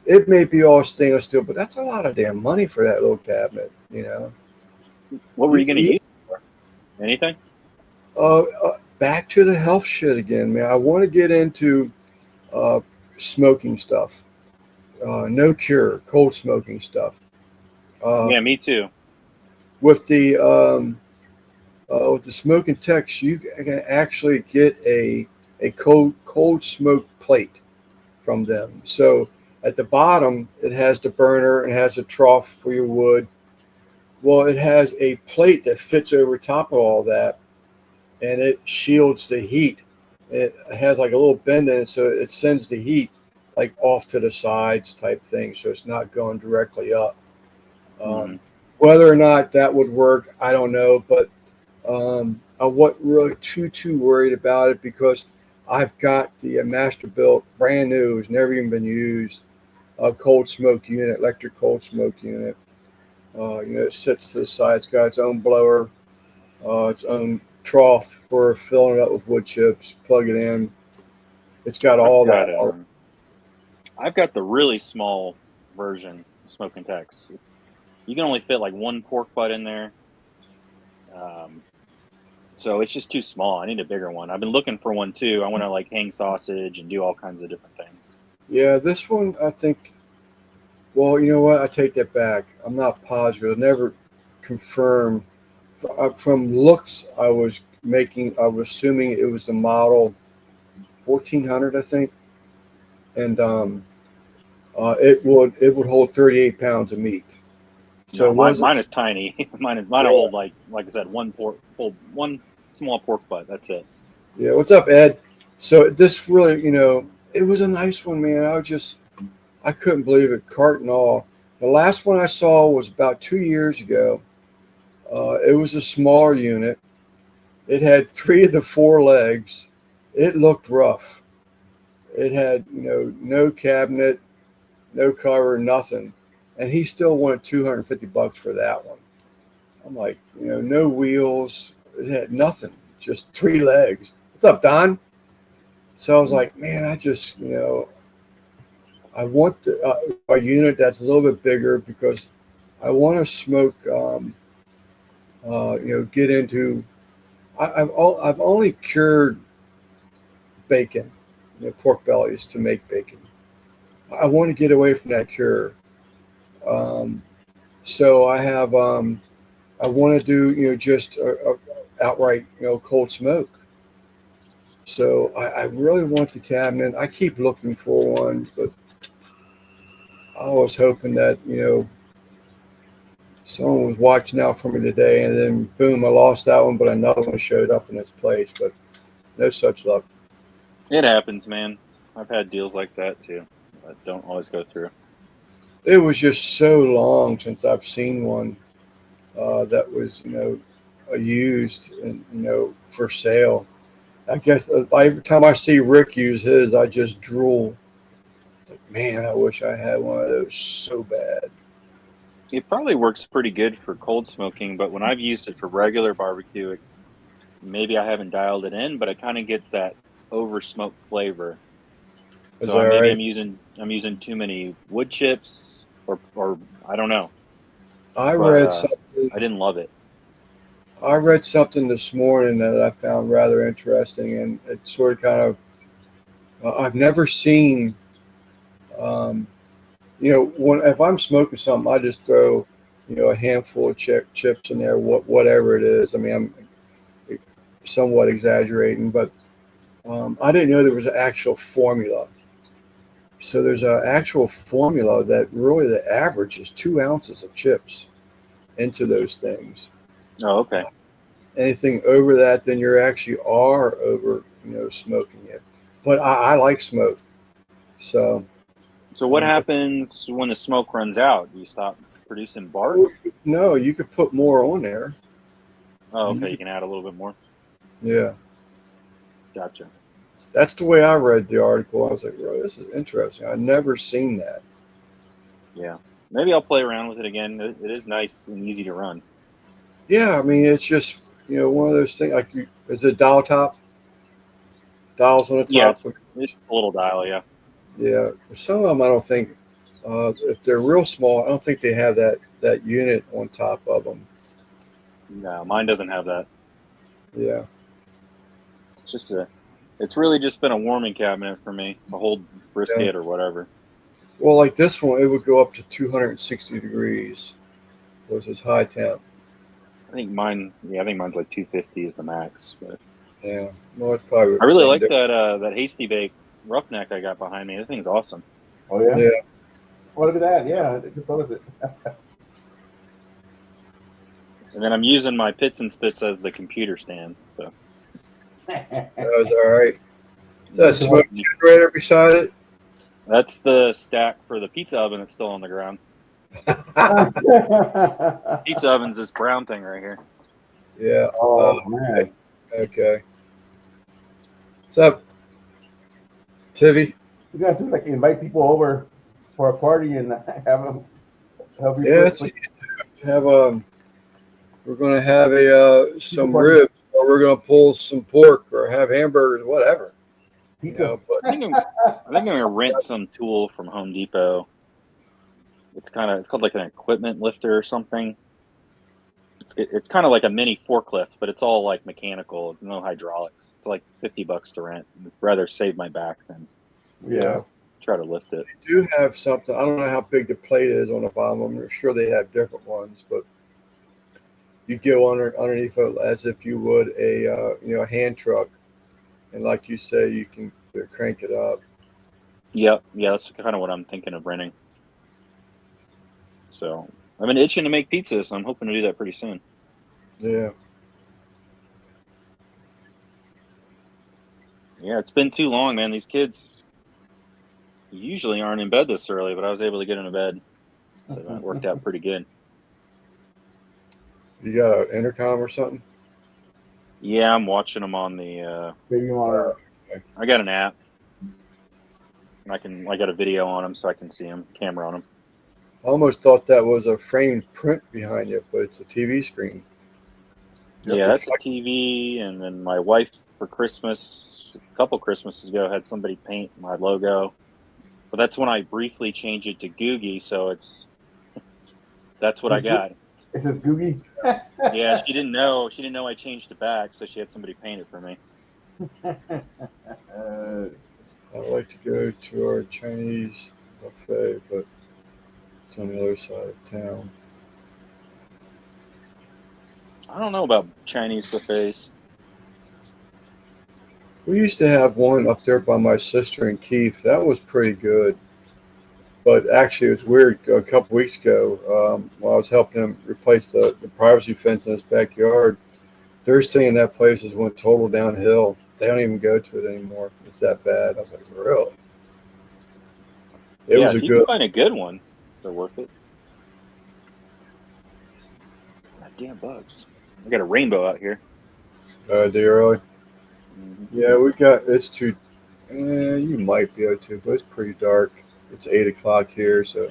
it may be all stainless steel, but that's a lot of damn money for that little cabinet, What were you going to use it for? Anything? Back to the health shit again, man. I want to get into smoking stuff. No cure, cold smoking stuff. Yeah, me too. With the smoking text, you can actually get a cold smoke plate from them. So at the bottom, it has the burner and has a trough for your wood. Well, it has a plate that fits over top of all that, and it shields the heat. It has like a little bend in it, so it sends the heat like off to the sides type thing, so it's not going directly up. Whether or not that would work, I don't know, but I wasn't really too worried about it, because I've got the Masterbuilt, brand new, has never even been used, cold smoke unit, electric cold smoke unit. It sits to the side. It's got its own blower, its own trough for filling it up with wood chips. Plug it in. It's got all that. I've got the really small version of Smoking Tex. You can only fit like one pork butt in there. So it's just too small. I need a bigger one. I've been looking for one too. I want to like hang sausage and do all kinds of different things. Yeah, this one, I think, well, you know what? I take that back. I'm not positive. I never confirmed. From looks, I was assuming it was the model 1400, I think. And it would hold 38 pounds of meat. So no, mine is tiny. mine will hold like I said, one small pork butt. That's it. Yeah. What's up, Ed? So this really, it was a nice one, man. I couldn't believe it, cart and all. The last one I saw was about 2 years ago. It was a smaller unit. It had 3 of the 4 legs. It looked rough. It had, no cabinet, no cover, nothing. And he still wanted $250 for that one. I'm like, no wheels. It had nothing, just 3 legs. What's up, Don? So I was like, man, I just, I want a unit that's a little bit bigger, because I want to smoke, get into, I've only cured bacon, pork bellies to make bacon. I want to get away from that cure. So I have, I want to do, just a outright, cold smoke. So I really want the cabinet. I keep looking for one, but I was hoping that, Someone was watching out for me today, and then boom, I lost that one, but another one showed up in its place. But no such luck. It happens, man. I've had deals like that too. That don't always go through. It was just so long since I've seen one that was, used and for sale. I guess every time I see Rick use his, I just drool. It's like, man, I wish I had one of those so bad. It probably works pretty good for cold smoking, but when I've used it for regular barbecue, maybe I haven't dialed it in, but it kind of gets that over smoked flavor. Is So that maybe right? I'm using too many wood chips, or I don't know, I but read something. I didn't love it. I read something this morning that I found rather interesting, and it sort of kind of. I've never seen. Um, when if I'm smoking something, I just throw, a handful of chips in there, whatever it is. I mean, I'm somewhat exaggerating, but I didn't know there was an actual formula. So there's an actual formula that really the average is 2 ounces of chips into those things. Oh, okay. Anything over that, then you're actually are over, smoking it. But I like smoke, so So what happens when the smoke runs out? Do you stop producing bark? no, you could put more on there. Oh, okay. You can add a little bit more. Yeah, Gotcha. that's the way I read the article. I was like, bro, this is interesting. I've never seen that. Yeah. Maybe I'll play around with it again. It is nice and easy to run. Yeah, I mean, it's just one of those things. Like, is it dial top? Dials on the Yeah, top. it's a little dial. Yeah. Yeah, some of them I don't think. If they're real small, I don't think they have that unit on top of them. No, mine doesn't have that. Yeah. It's really just been a warming cabinet for me to hold brisket or whatever. Well, like this one, it would go up to 260 degrees. Was his high temp. I think mine's like 250 is the max. But Yeah. Well, it's probably I really the same like difference. that Hasty Bake Roughneck I got behind me. That thing's awesome. Oh yeah. Yeah. Well, look at that. Yeah, just noticed it. And then I'm using my Pits and Spits as the computer stand. So That was all right. Is that a smoke generator beside it? that's the stack for the pizza oven that's still on the ground. Pizza oven's this brown thing right here. Yeah. Oh man. Okay. What's up, Tivy? You guys just like invite people over for a party and have them help you. Yeah, that's what you do. Have we're gonna have some party. ribs, or we're gonna pull some pork, or have hamburgers, whatever. Pizza. But I think I'm gonna rent some tool from Home Depot. It's called like an equipment lifter or something. It's kind of like a mini forklift, but it's all like mechanical, no hydraulics. It's like $50 to rent. I'd rather save my back than yeah, try to lift it. they do have something. I don't know how big the plate is on the bottom. I'm sure they have different ones, but you go underneath it as if you would a hand truck, and like you say, you can crank it up. Yep, yeah, that's kind of what I'm thinking of renting. So I've been itching to make pizza, so I'm hoping to do that pretty soon. Yeah. Yeah, it's been too long, man. These kids usually aren't in bed this early, but I was able to get into bed, so that worked out pretty good. You got an intercom or something? Yeah, I'm watching them on the. Maybe you want I got an app. I got a video on them, so I can see them, camera on them. I almost thought that was a framed print behind you, but it's a TV screen. Yeah, that's a TV. And then my wife for Christmas, a couple Christmases ago, had somebody paint my logo. But that's when I briefly changed it to Googie, so that's what I got. It says Googie. Yeah, she didn't know. She didn't know I changed it back, so she had somebody paint it for me. I like to go to our Chinese buffet, but it's on the other side of town. I don't know about Chinese buffets. We used to have one up there by my sister and Keith. That was pretty good. But actually, it was weird. A couple weeks ago, while I was helping him replace the privacy fence in his backyard, they're saying that place has went total downhill. They don't even go to it anymore. It's that bad. I was like, really? It Yeah, was if a you can good. find a good one, they're worth it. God damn bugs. I got a rainbow out here. Do you really? Hmm. Yeah, we got. It's too. You might be able to, but it's pretty dark. It's 8 o'clock here, so.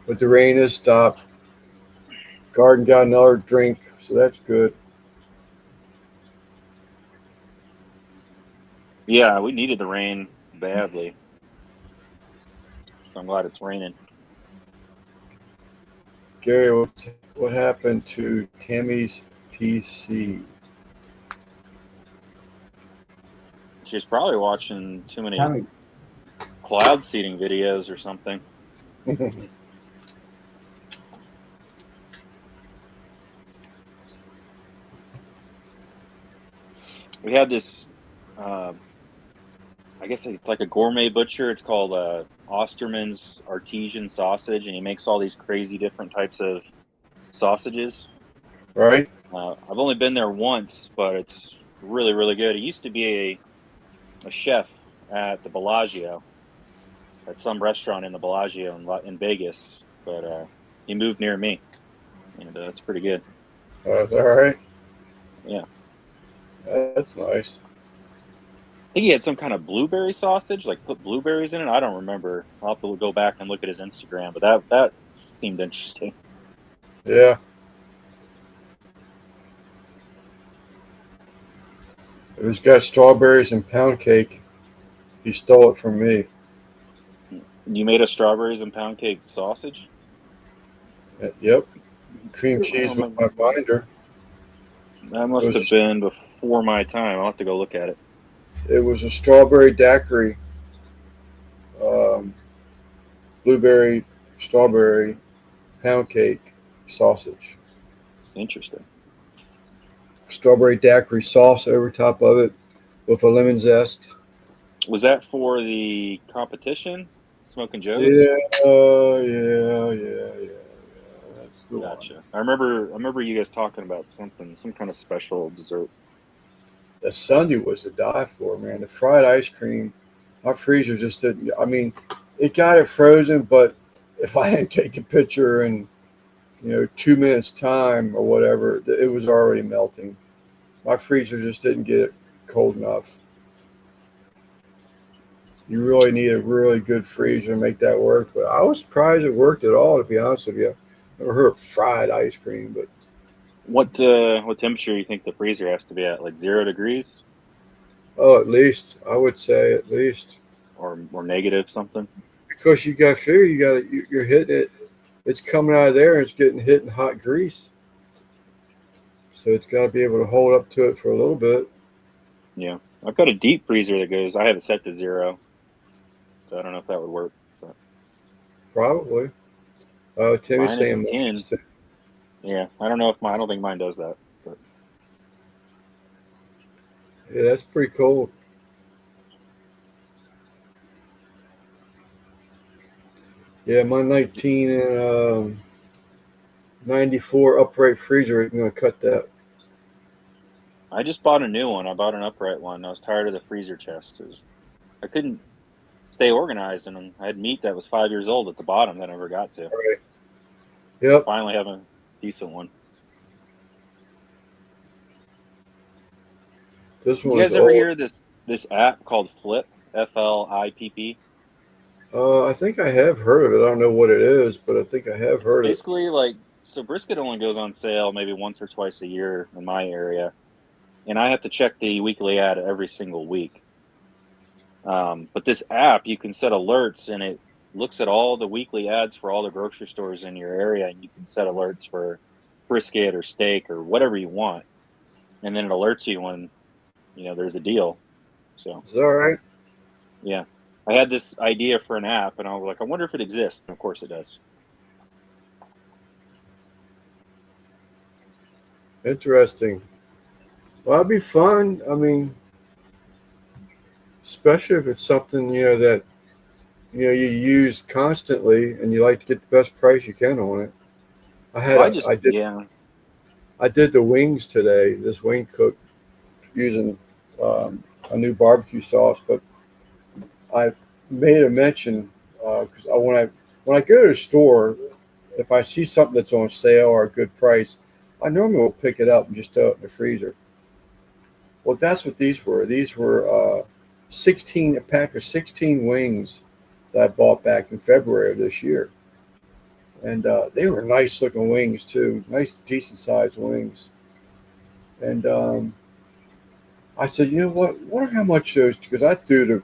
But the rain has stopped. Garden got another drink, so that's good. Yeah, we needed the rain badly, so I'm glad it's raining. Gary, what happened to Tammy's PC? She's probably watching too many Tommy, cloud seeding videos or something. We had this, uh, I guess it's like a gourmet butcher. It's called Osterman's Artesian Sausage, and he makes all these crazy different types of sausages. Right? I've only been there once, but it's really, really good. He used to be a chef at the Bellagio, at some restaurant in the Bellagio in Vegas, but he moved near me, and it's pretty good. All right. Yeah. That's nice. I think he had some kind of blueberry sausage, like put blueberries in it. I don't remember. I'll have to go back and look at his Instagram, but that seemed interesting. Yeah. It was got strawberries and pound cake. He stole it from me. You made a strawberries and pound cake sausage? Yep. Cream I don't cheese with remember. my binder. That It must have was been before my time. I'll have to go look at it. a strawberry daiquiri, um, blueberry, strawberry, pound cake, sausage. Interesting. Strawberry daiquiri sauce over top of it with a lemon zest. Was that for the competition? Smoking Joe's? Yeah, yeah. That's the one. Gotcha. I remember you guys talking about something, some kind of special dessert. The Sunday was to die for, man. The fried ice cream, my freezer just didn't. I mean, it got it frozen, but if I didn't take a picture in 2 minutes time or whatever, it was already melting. My freezer just didn't get it cold enough. You really need a really good freezer to make that work. But I was surprised it worked at all, to be honest with you. Never heard of fried ice cream, but What temperature do you think the freezer has to be at? Like 0 degrees oh, at least I would say at least or negative something? because you got to figure you're hitting it. It's coming out of there and it's getting hit in hot grease, so it's got to be able to hold up to it for a little bit. Yeah. I've got a deep freezer that goes. I have it set to 0, so I don't know if that would work. But Probably. Timmy's mine is a saying 10. Yeah, I don't know if I don't think mine does that. But yeah, that's pretty cool. Yeah, my 19 and 94 upright freezer is going to cut that. I just bought a new one. I bought an upright one. I was tired of the freezer chest. I couldn't stay organized, and I had meat that was 5 years old at the bottom that I never got to. Right. Yep. Finally, have a decent one. This You one's guys ever old. hear this app called Flip? FLIPP. I think I have heard of it. I don't know what it is, but I think I have heard it. Basically, so brisket only goes on sale maybe once or twice a year in my area, and I have to check the weekly ad every single week. But this app, you can set alerts, and it looks at all the weekly ads for all the grocery stores in your area, and you can set alerts for brisket or steak or whatever you want, and then it alerts you when there's a deal. So Is that all right? yeah, I had this idea for an app, and I was like, I wonder if it exists. And of course, it does. Interesting. Well, that'd be fun. I mean, especially if it's something that you use constantly and you like to get the best price you can on it. I had Well, I a just yeah. I did the wings today. This wing cook using a new barbecue sauce, but I made a mention because when I go to the store, if I see something that's on sale or a good price, I normally will pick it up and just throw it in the freezer. Well, that's what these were. These were 16 a pack of 16 wings that I bought back in February of this year, and they were nice looking wings too, nice decent sized wings. And I said, you know what? Wonder how much those because I threw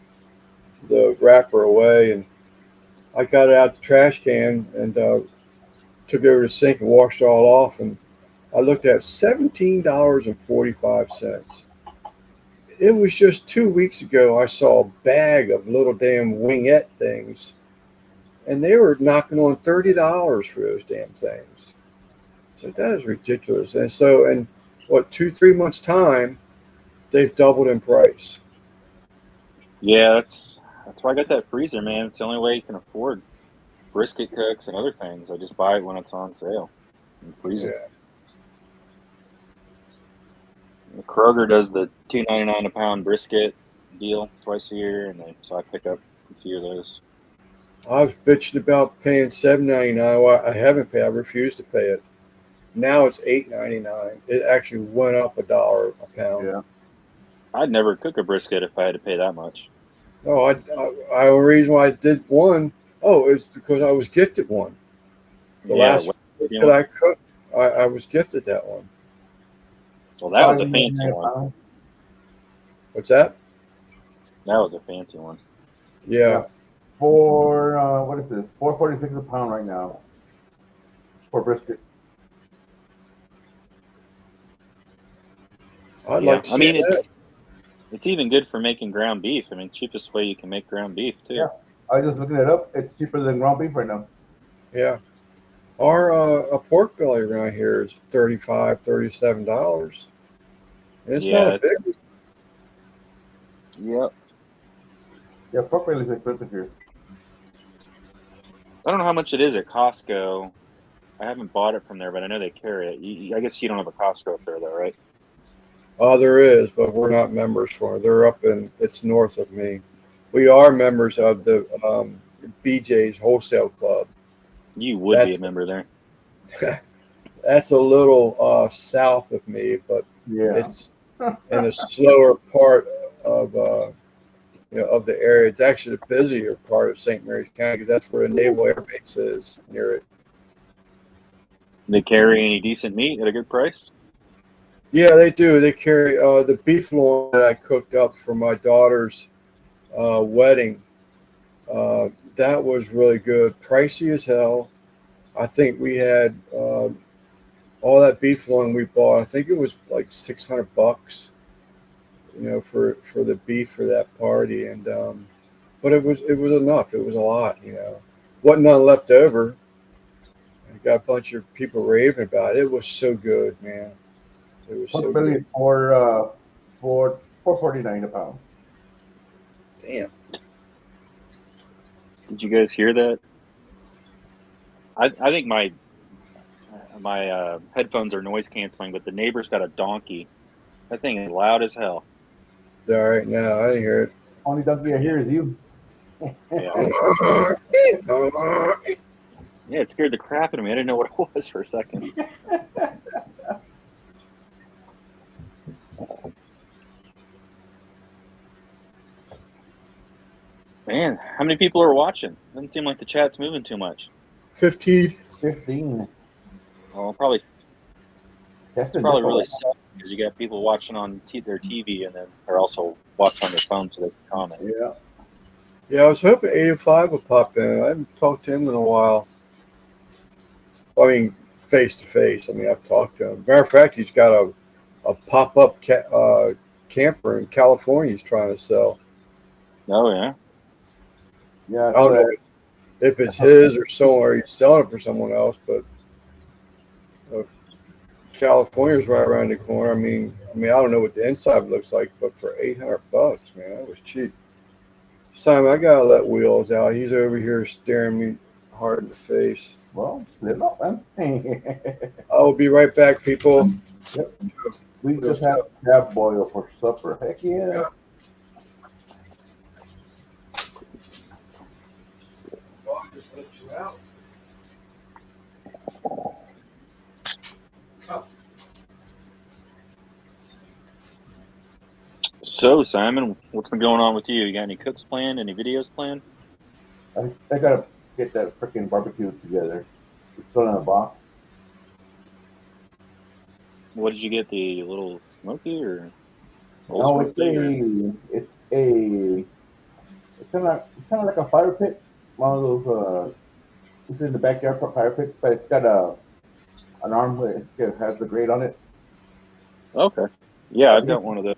the wrapper away and I got it out the trash can and took it over to the sink and washed it all off. And I looked at $17.45. It was just 2 weeks ago I saw a bag of little damn wingette things, and they were knocking on $30 for those damn things. So that is ridiculous. And so, in what 2-3 months time, they've doubled in price. Yeah, that's why I got that freezer, man. It's the only way you can afford brisket cooks and other things. I just buy it when it's on sale and freeze it. Yeah. Kroger does the $2.99 a pound brisket deal twice a year, and so I pick up a few of those. I was bitching about paying $7.99. Well, I haven't paid. I refuse to pay it. Now it's $8.99. It actually went up $1 a pound. Yeah. I'd never cook a brisket if I had to pay that much. No, the reason why I did one, it's because I was gifted one. The last that I cooked, I was gifted that one. Well, that was a fancy one. What's that? That was a fancy one. Yeah. For what is this? $4.46 a pound right now for brisket. I'd like to see that. It's even good for making ground beef. I mean, it's the cheapest way you can make ground beef too. Yeah, I was just looking it up. It's cheaper than ground beef right now. Yeah. Our a pork belly around here is $35, $37. It's not a big. Yep. Yeah, pork belly is expensive here. I don't know how much it is at Costco. I haven't bought it from there, but I know they carry it. I guess you don't have a Costco up there, though, right? There is, but we're not members for it. They're it's north of me. We are members of the BJ's Wholesale Club. You would be a member there. That's a little south of me, but yeah, it's in a slower part of of the area. It's actually the busier part of St. Mary's County because that's where the Naval Air Base is near it. They carry any decent meat at a good price? Yeah, they do. They carry the beef loin that I cooked up for my daughter's wedding. That was really good. Pricey as hell. I think we had all that beef loin we bought. I think it was like $600, for the beef for that party. And but it was enough. It was a lot. Wasn't none left over. I got a bunch of people raving about it. It was so good, man. It was so good. For $4.49 a pound. Damn. Did you guys hear that? I think my headphones are noise canceling, but the neighbor's got a donkey. That thing is loud as hell. It's all right now. I didn't hear it. Only donkey I hear is you. Yeah. Yeah, it scared the crap out of me. I didn't know what it was for a second. Man, how many people are watching? Doesn't seem like the chat's moving too much. 15. Well, probably really sad because you got people watching on their TV and then they're also watching on their phone so they can comment. Yeah, I was hoping 85 would pop in. I haven't talked to him in a while. I mean, face to face. I mean, I've talked to him. Matter of fact, he's got a pop-up camper in California he's trying to sell. Oh, yeah? Yeah. I don't know if it's his or somewhere he's selling it for someone else, but California's right around the corner. I mean, I don't know what the inside looks like, but for $800, man, that was cheap. Simon, I gotta let Wheels out. He's over here staring me hard in the face. Well, split it up, man. I'll be right back, people. Yep. We just had crab boil for supper. Heck yeah. So, Simon, what's been going on with you? You got any cooks planned? Any videos planned? I gotta get that freaking barbecue together. It's still in a box. What did you get? The little smoky or old No, it's smoky? it's kind of like a fire pit. One of those it's in the backyard fire pit, but it's got an arm where it has the grate on it. Okay. Yeah, I've got one of those.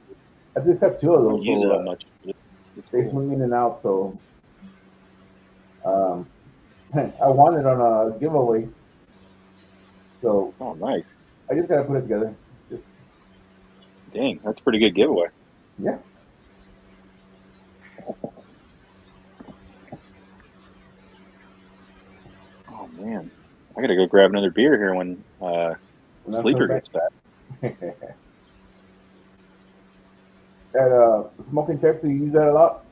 I just have two of I those. don't use it So, that much. It's they cool. swing in and out. So um, I won it on a giveaway. So Oh, nice. I just gotta put it together. Just, Dang, that's a pretty good giveaway. yeah. Oh man, I gotta go grab another beer here when When I Sleeper come gets back. At smoking tech, do you use that a lot?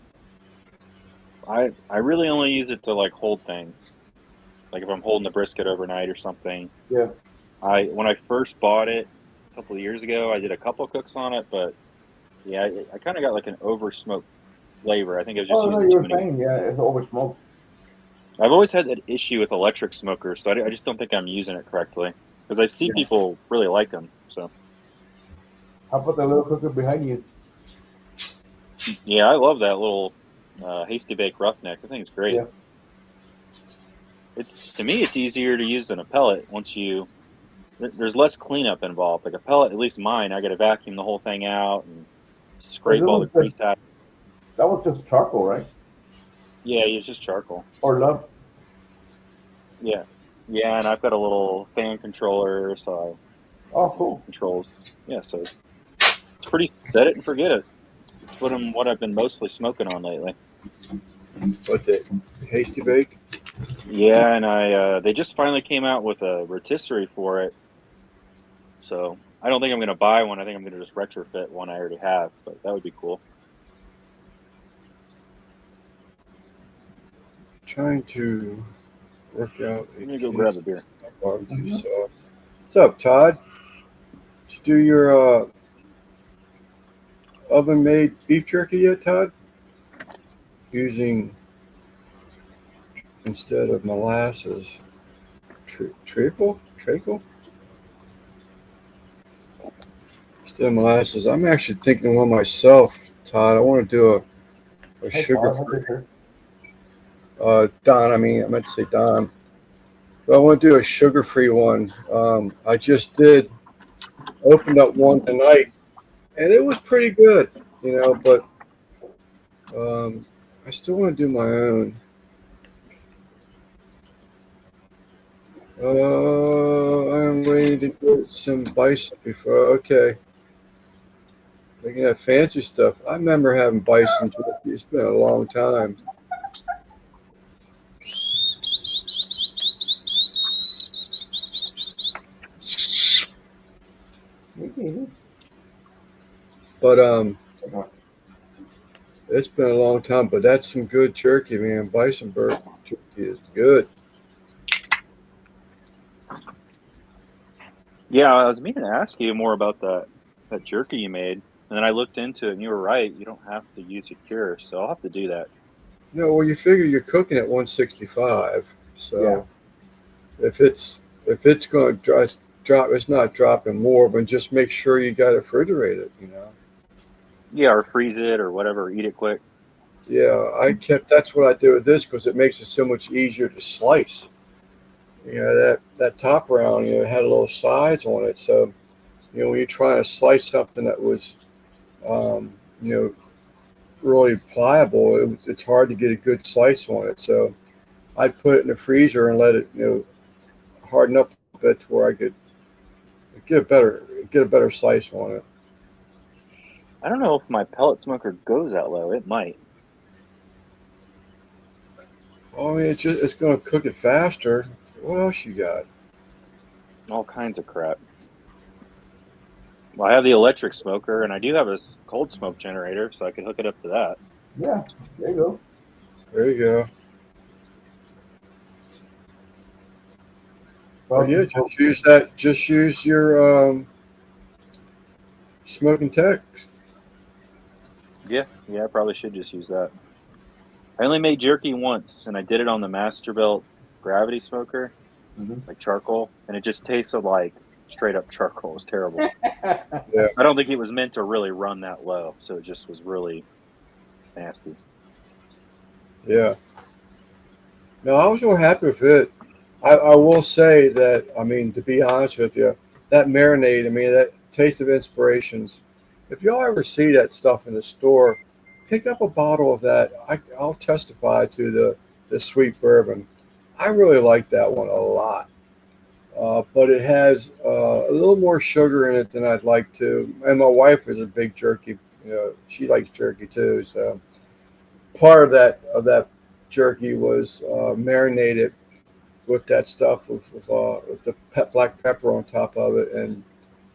I really only use it to like hold things, like if I'm holding the brisket overnight or something. Yeah. When I first bought it a couple of years ago, I did a couple cooks on it, but yeah, I kind of got like an over smoked flavor. I think I was just Oh no, using you too were many. saying yeah, it's over smoked. I've always had that issue with electric smokers, so I just don't think I'm using it correctly because I see Yeah. people really like them. So How about the little cooker behind you? yeah, I love that little Hasty Bake Roughneck. I think it's great. Yeah. It's to me, it's easier to use than a pellet. There's less cleanup involved. Like a pellet, at least mine, I got to vacuum the whole thing out and scrape all the grease out. That was just charcoal, right? Yeah, it's just charcoal. Or love? Yeah, and I've got a little fan controller, so Oh, cool. controls. Yeah, so it's pretty set it and forget it. It's what I've been mostly smoking on lately. What the Hasty Bake? Yeah, and they just finally came out with a rotisserie for it. So I don't think I'm going to buy one. I think I'm going to just retrofit one I already have, but that would be cool. Trying to work out. I'm going to go grab a beer. Barbecue sauce. What's up, Todd? Did you do your oven-made beef jerky yet, Todd? Using instead of molasses, treacle? Instead of molasses, I'm actually thinking of one myself, Todd. I want to do a Hey, sugar. Todd, Don, I meant to say Don. But I want to do a sugar-free one. I just opened up one tonight, and it was pretty good, but I still want to do my own. I'm waiting to get some bison before. Okay. Looking at fancy stuff. I remember having bison jerky. It's been a long time. But it's been a long time. But that's some good jerky, man. Bison jerky is good. Yeah, I was meaning to ask you more about that jerky you made, and then I looked into it, and you were right. You don't have to use a cure, so I'll have to do that. No, well, you figure you're cooking at 165, so if it's going to drop, it's not dropping more, but just make sure you got to refrigerate it. Yeah, or freeze it or whatever, or eat it quick. Yeah, that's what I do with this because it makes it so much easier to slice. That top round, it had little sides on it, so when you're trying to slice something that was, really pliable, it's hard to get a good slice on it. So I'd put it in the freezer and let it, harden up a bit to where I could get a better slice on it. I don't know if my pellet smoker goes that low. It might. I mean, it's going to cook it faster. What else you got? All kinds of crap. Well, I have the electric smoker, and I do have a cold smoke generator, so I could hook it up to that. Yeah, there you go. There you go. Well, Yeah, just use that. Just use your smoking tech. Yeah, I probably should just use that. I only made jerky once, and I did it on the Masterbuilt gravity smoker, Mhm. like charcoal, and it just tasted like straight up charcoal. It was terrible. Yeah. I don't think it was meant to really run that low, so it just was really nasty. Yeah. No, I was real happy with it. I will say that, I mean, to be honest with you, that marinade, I mean, that Taste of Inspirations, if y'all ever see that stuff in the store, pick up a bottle of that. I'll testify to the sweet bourbon. I really like that one a lot. But it has a little more sugar in it than I'd like to. And my wife is a big jerky, she likes jerky too. So part of that jerky was marinated with that stuff with the black pepper on top of it, and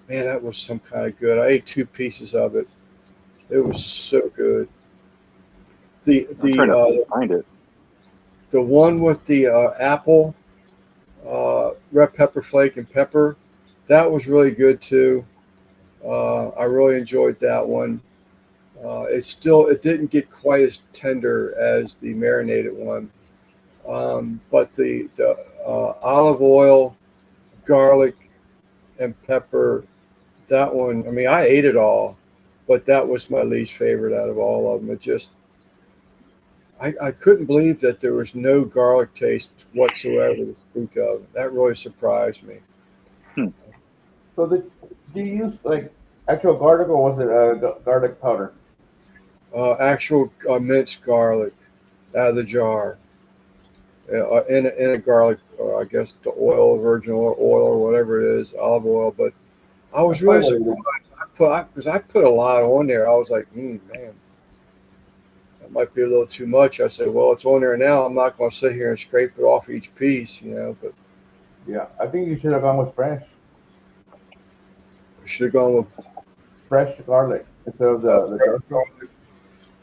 man, that was some kind of good. I ate 2 pieces of it. It was so good. The I'm trying to find it. the one with the apple, red pepper flake and pepper, that was really good too. I really enjoyed that one. It didn't get quite as tender as the marinated one, but the olive oil, garlic, and pepper, that one. I mean, I ate it all, but that was my least favorite out of all of them. I couldn't believe that there was no garlic taste whatsoever to speak of. That really surprised me. So do you use like actual garlic or was it garlic powder? Actual minced garlic out of the jar, in a garlic, I guess the oil, virgin oil or whatever it is, olive oil. But I was That's really probably what surprised. Because I put a lot on there. I was like, man, that might be a little too much. I said, well, it's on there now. I'm not going to sit here and scrape it off each piece, But Yeah, I think you should have gone with I should have gone with. fresh garlic instead of the dark.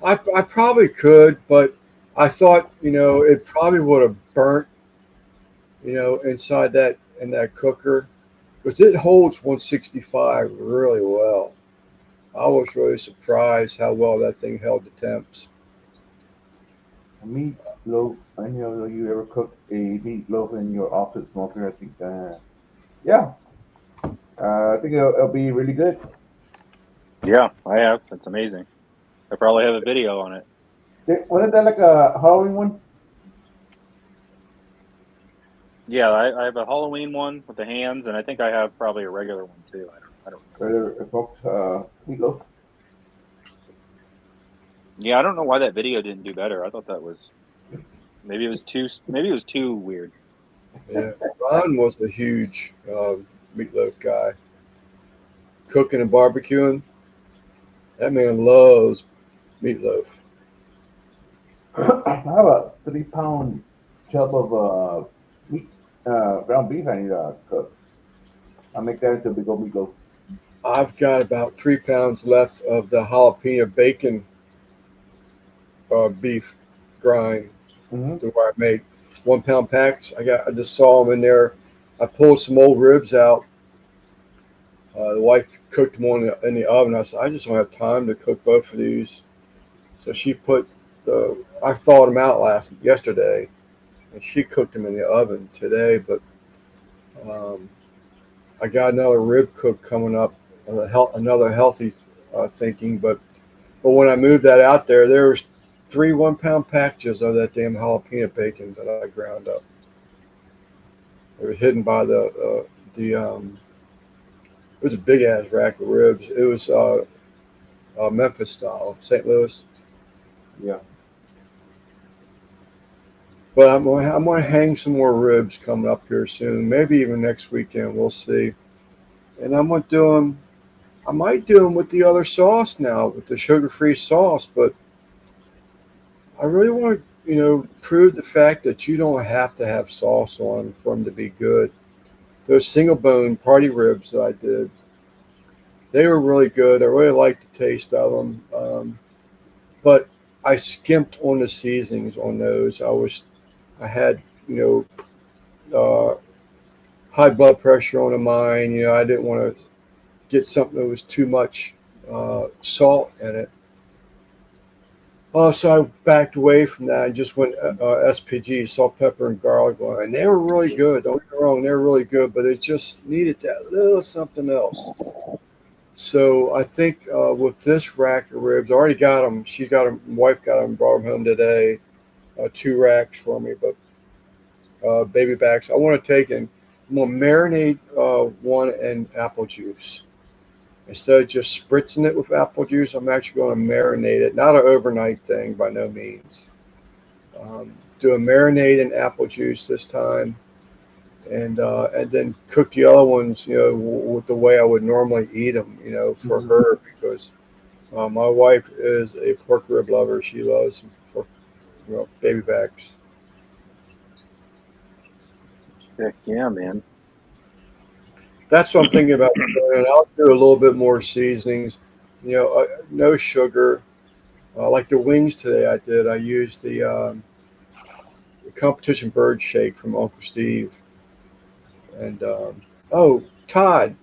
I probably could, but I thought, it probably would have burnt, inside that cooker, because it holds 165 really well. I was really surprised how well that thing held the temps. Meatloaf. I know you ever cooked a meatloaf in your office smoker. I think, yeah, I think it'll be really good. Yeah, I have. It's amazing. I probably have a video on it. Wasn't that like a Halloween one? Yeah, I have a Halloween one with the hands, and I think I have probably a regular one too. I don't remember. Or smoked meatloaf? Yeah, I don't know why that video didn't do better. I thought that was maybe it was too weird. Yeah, Ron was a huge meatloaf guy, cooking and barbecuing. That man loves meatloaf. I have a 3 pound chub of meat, ground beef I need to cook. I'll make that into a big old meatloaf. I've got about 3 pounds left of the jalapeno bacon beef grind, Mm-hmm. to where I made 1 pound packs. I just saw them in there. I pulled some old ribs out. The wife cooked them in the oven. I said, I just don't have time to cook both of these. So she I thawed them out yesterday, and she cooked them in the oven today. But I got another rib cook coming up, another healthy thinking. But when I moved that out there was 3 1 pound packages of that damn jalapeno bacon that I ground up. It was hidden by it was a big ass rack of ribs. It was Memphis style, St. Louis. Yeah. But I'm going to hang some more ribs coming up here soon. Maybe even next weekend. We'll see. And I'm going to do them. I might do them with the other sauce now, with the sugar-free sauce. But I really want to proved the fact that you don't have to have sauce on them for them to be good. Those single bone party ribs that I did, they were really good. I really liked the taste of them. But I skimped on the seasonings on those. I had, uh, high blood pressure on mine. I didn't want to get something that was too much salt in it. So I backed away from that and just went SPG, salt, pepper, and garlic on it. And they were really good. Don't get me wrong, they were really good, but it just needed that little something else. So I think with this rack of ribs, I already got them. She got them. My wife got them, brought them home today. 2 racks for me, but baby backs. I want to take and I'm gonna marinate one in apple juice. Instead of just spritzing it with apple juice, I'm actually going to marinate it. Not an overnight thing by no means. Do a marinade in apple juice this time, and then cook the other ones, with the way I would normally eat them, for her, because my wife is a pork rib lover. She loves pork, baby backs. Heck yeah, man. That's what I'm thinking about doing. I'll do a little bit more seasonings, no sugar. Like the wings today, I used the competition bird shake from Uncle Steve. And oh, Todd,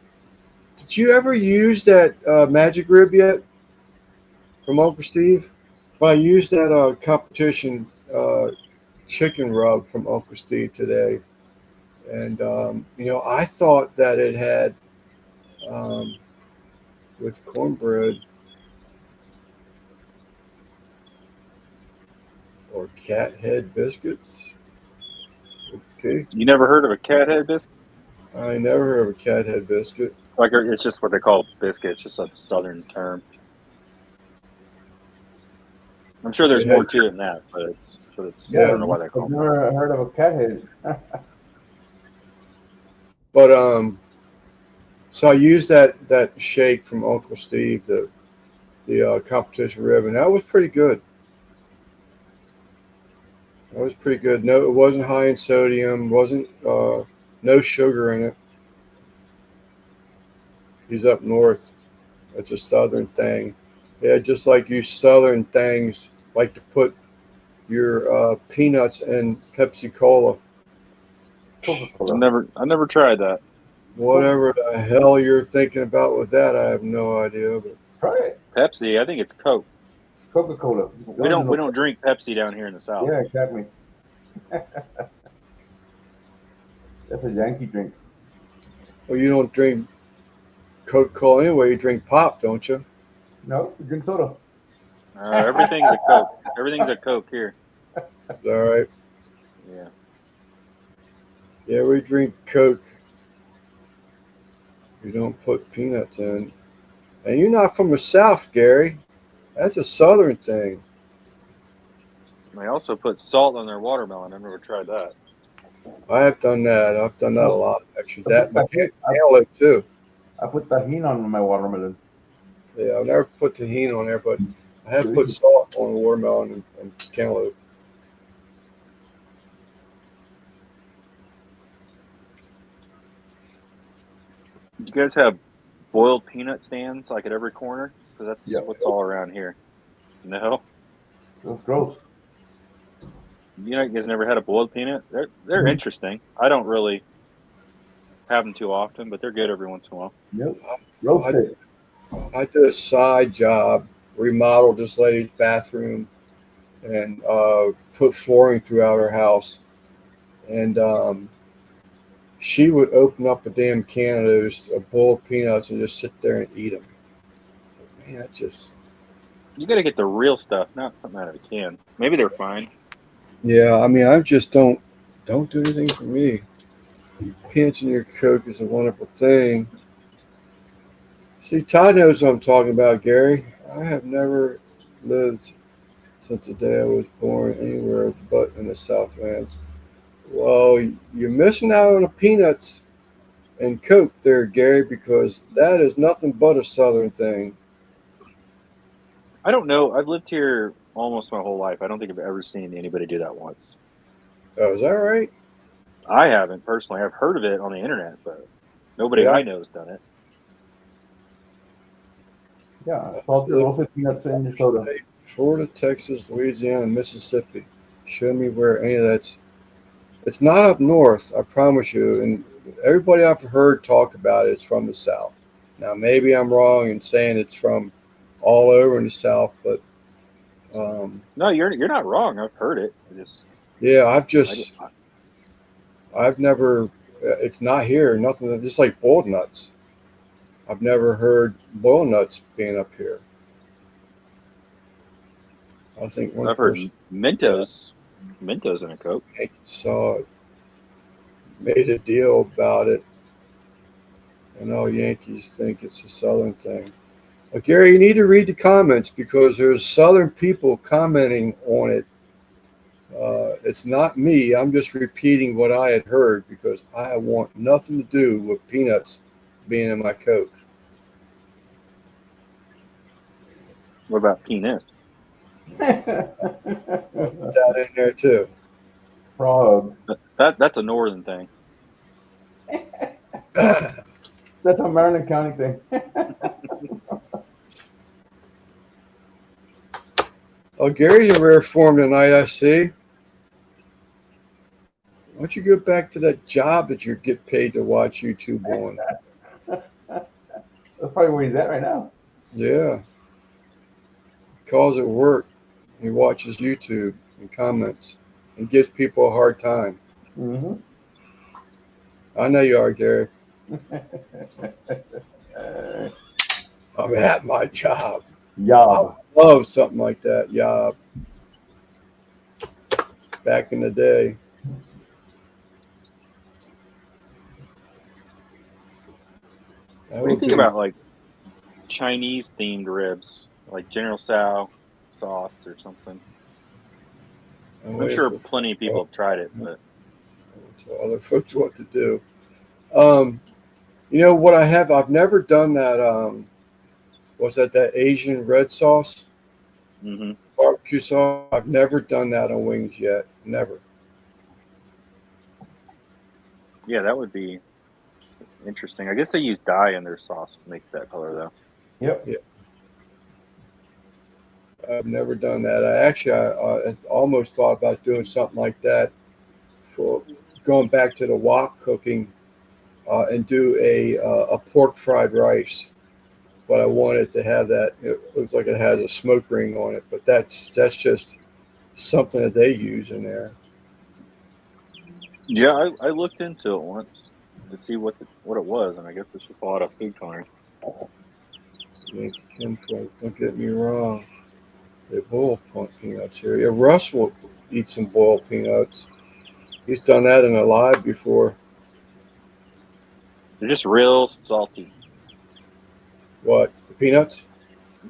did you ever use that magic rib yet from Uncle Steve? Well, I used that competition chicken rub from Uncle Steve today. And, I thought that it had, with cornbread or cat head biscuits. Okay. You never heard of a cat head biscuit? I never heard of a cat head biscuit. It's just what they call biscuit. It's just a southern term. I'm sure there's more to it than that, but it's I don't know why they call I've it. never heard of a cat head. But so I used that shake from Uncle Steve, the competition rib, and that was pretty good. That was pretty good. No, it wasn't high in sodium. Wasn't no sugar in it. He's up north. It's a southern thing. Yeah, just like you southern things like to put your peanuts in Pepsi Cola. I never tried that. Whatever the hell you're thinking about with that, I have no idea. But Try it. Pepsi, I think it's Coke. Coca-Cola. We don't drink Pepsi down here in the South. Yeah, exactly. That's a Yankee drink. well, you don't drink Coca-Cola anyway. You drink pop, don't you? No, you drink soda. Everything's a Coke. Everything's a Coke here. All right. Yeah. Yeah, we drink Coke. You don't put peanuts in. And you're not from the South, Gary. That's a Southern thing. They also put salt on their watermelon. I've never tried that. I have done that. I've done that a lot, actually. That and cantaloupe, too. I put tahini on my watermelon. Yeah, I've never put tahini on there, but I have put salt on watermelon and cantaloupe. Do you guys have boiled peanut stands like at every corner? Because that's what's all around here. No? That's gross. You guys never had a boiled peanut? They're interesting. I don't really have them too often, but they're good every once in a while. Yep. Roasted. I did a side job, remodeled this lady's bathroom, and put flooring throughout her house. And she would open up a damn can of those boiled peanuts and just sit there and eat them. Man, that just... You got to get the real stuff, not something out of a can. Maybe they're fine. Yeah, I mean, I just don't do anything for me. Peanuts in your Coke is a wonderful thing. See, Todd knows what I'm talking about, Gary. I have never lived since the day I was born anywhere but in the Southlands. Well, you're missing out on the peanuts and Coke there, Gary, because that is nothing but a Southern thing. I don't know. I've lived here almost my whole life. I don't think I've ever seen anybody do that once. Oh, is that right? I haven't personally. I've heard of it on the internet, but nobody Yeah. I know has done it. Yeah, salted roasted peanuts in your soda. Florida, Texas, Louisiana, and Mississippi. Show me where any of that's. It's not up north, I promise you. And everybody I've heard talk about it is from the South. Now, maybe I'm wrong in saying it's from all over in the South, but No, you're not wrong. I've heard it. yeah, I- I've never. It's not here. Nothing. Just like boiled nuts. I've never heard boiled nuts being up here. I think one I've heard person Mentos in a Coke. saw it, made a deal about it, and all Yankees think it's a Southern thing. But Gary, you need to read the comments because there's Southern people commenting on it. It's not me. I'm just repeating what I had heard because I want nothing to do with peanuts being in my Coke. What about penis? That in there too. Frog. That's a northern thing. That's a Maryland County thing. Oh, Gary's in rare form tonight, I see. Why don't you go back to that job that you get paid to watch YouTube on? That's probably where he's at right now. Yeah. Calls at work. He watches YouTube and comments and gives people a hard time. Mm-hmm. I know you are, Gary. I'm at my job. Yeah. Love something like that. Yeah. Back in the day. What do you think about like Chinese themed ribs, like General Tso sauce or something? I'm sure plenty of people have tried it, but tell other folks what to do. You know what I've never done that. Was that Asian red sauce? mm-hmm. Barbecue sauce. I've never done that on wings yet. Never. Yeah, that would be interesting. I guess they use dye in their sauce to make that color, though. Yep. I've never done that. I almost thought about doing something like that for going back to the wok cooking and do a pork fried rice. But I wanted to have that. It looks like it has a smoke ring on it, but that's just something that they use in there. Yeah, I looked into it once to see what it was, and I guess it's just a lot of food coloring. Don't get me wrong. They boil peanuts here. Yeah, Russ will eat some boiled peanuts. He's done that in a live before. They're just real salty. What? The peanuts?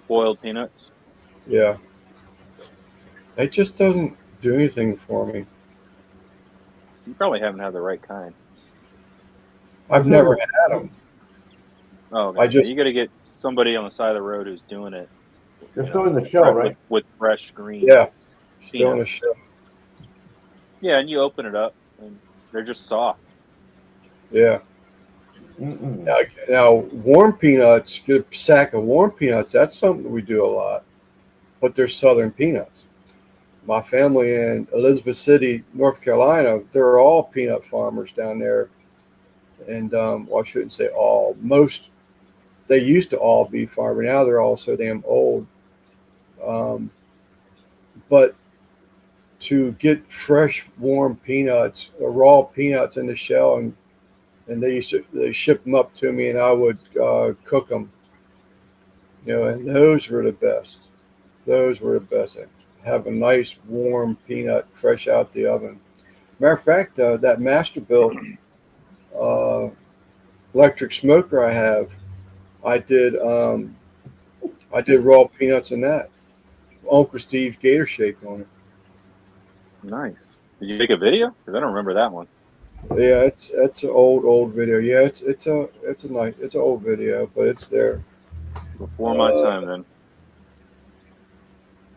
Boiled peanuts. Yeah. It just doesn't do anything for me. You probably haven't had the right kind. I've never had them. Oh, I just- you got to get somebody on the side of the road who's doing it. They're still in the shell, right? With fresh green. Yeah. Still on the peanuts. show. Yeah, and you open it up, and they're just soft. Yeah. Mm-mm. Now, warm peanuts, get a sack of warm peanuts. That's something we do a lot. But they're Southern peanuts. My family in Elizabeth City, North Carolina, they're all peanut farmers down there. And, well, I shouldn't say all. Most, they used to all be farmers. Now they're all so damn old. But to get fresh, warm peanuts, raw peanuts in the shell, and they ship them up to me, and I would cook them. You know, and those were the best. Those were the best. Have a nice warm peanut fresh out the oven. Matter of fact, that Masterbuilt electric smoker I have, I did raw peanuts in that. Uncle Steve's Gator Shake on it. Nice. Did you make a video? Because I don't remember that one. Yeah, it's an old video. Yeah, it's an old video, but it's there. Before my time, then.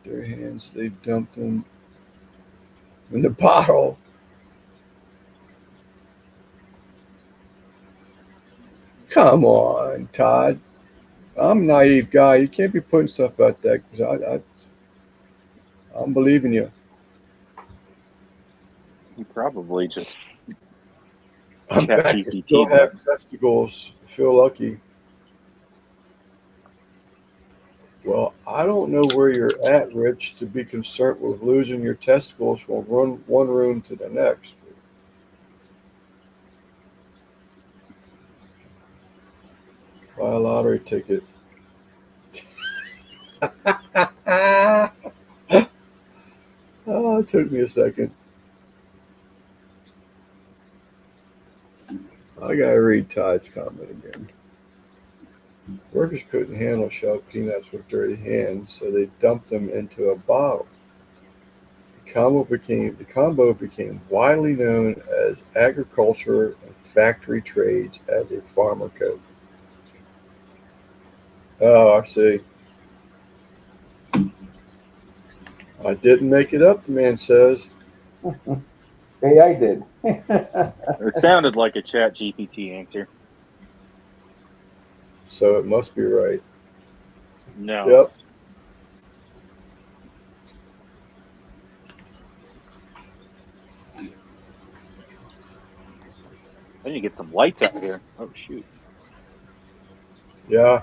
Their hands, they dumped them in the bottle. Come on, Todd. I'm a naive guy. You can't be putting stuff about that because I'm believing you. You probably just I'm Chat back. I GPT still have that. testicles. I feel lucky. Well, I don't know where you're at, Rich, to be concerned with losing your testicles from one room to the next. Buy a lottery ticket. Oh, it took me a second. I gotta read Todd's comment again. Workers couldn't handle shelled peanuts with dirty hands, so they dumped them into a bottle. The combo became widely known as agriculture and factory trades as a farmer coat. Oh, I see. I didn't make it up, the man says. AI did. It sounded like a Chat GPT answer. So it must be right. No. Yep. I need to get some lights out here. Oh shoot. Yeah.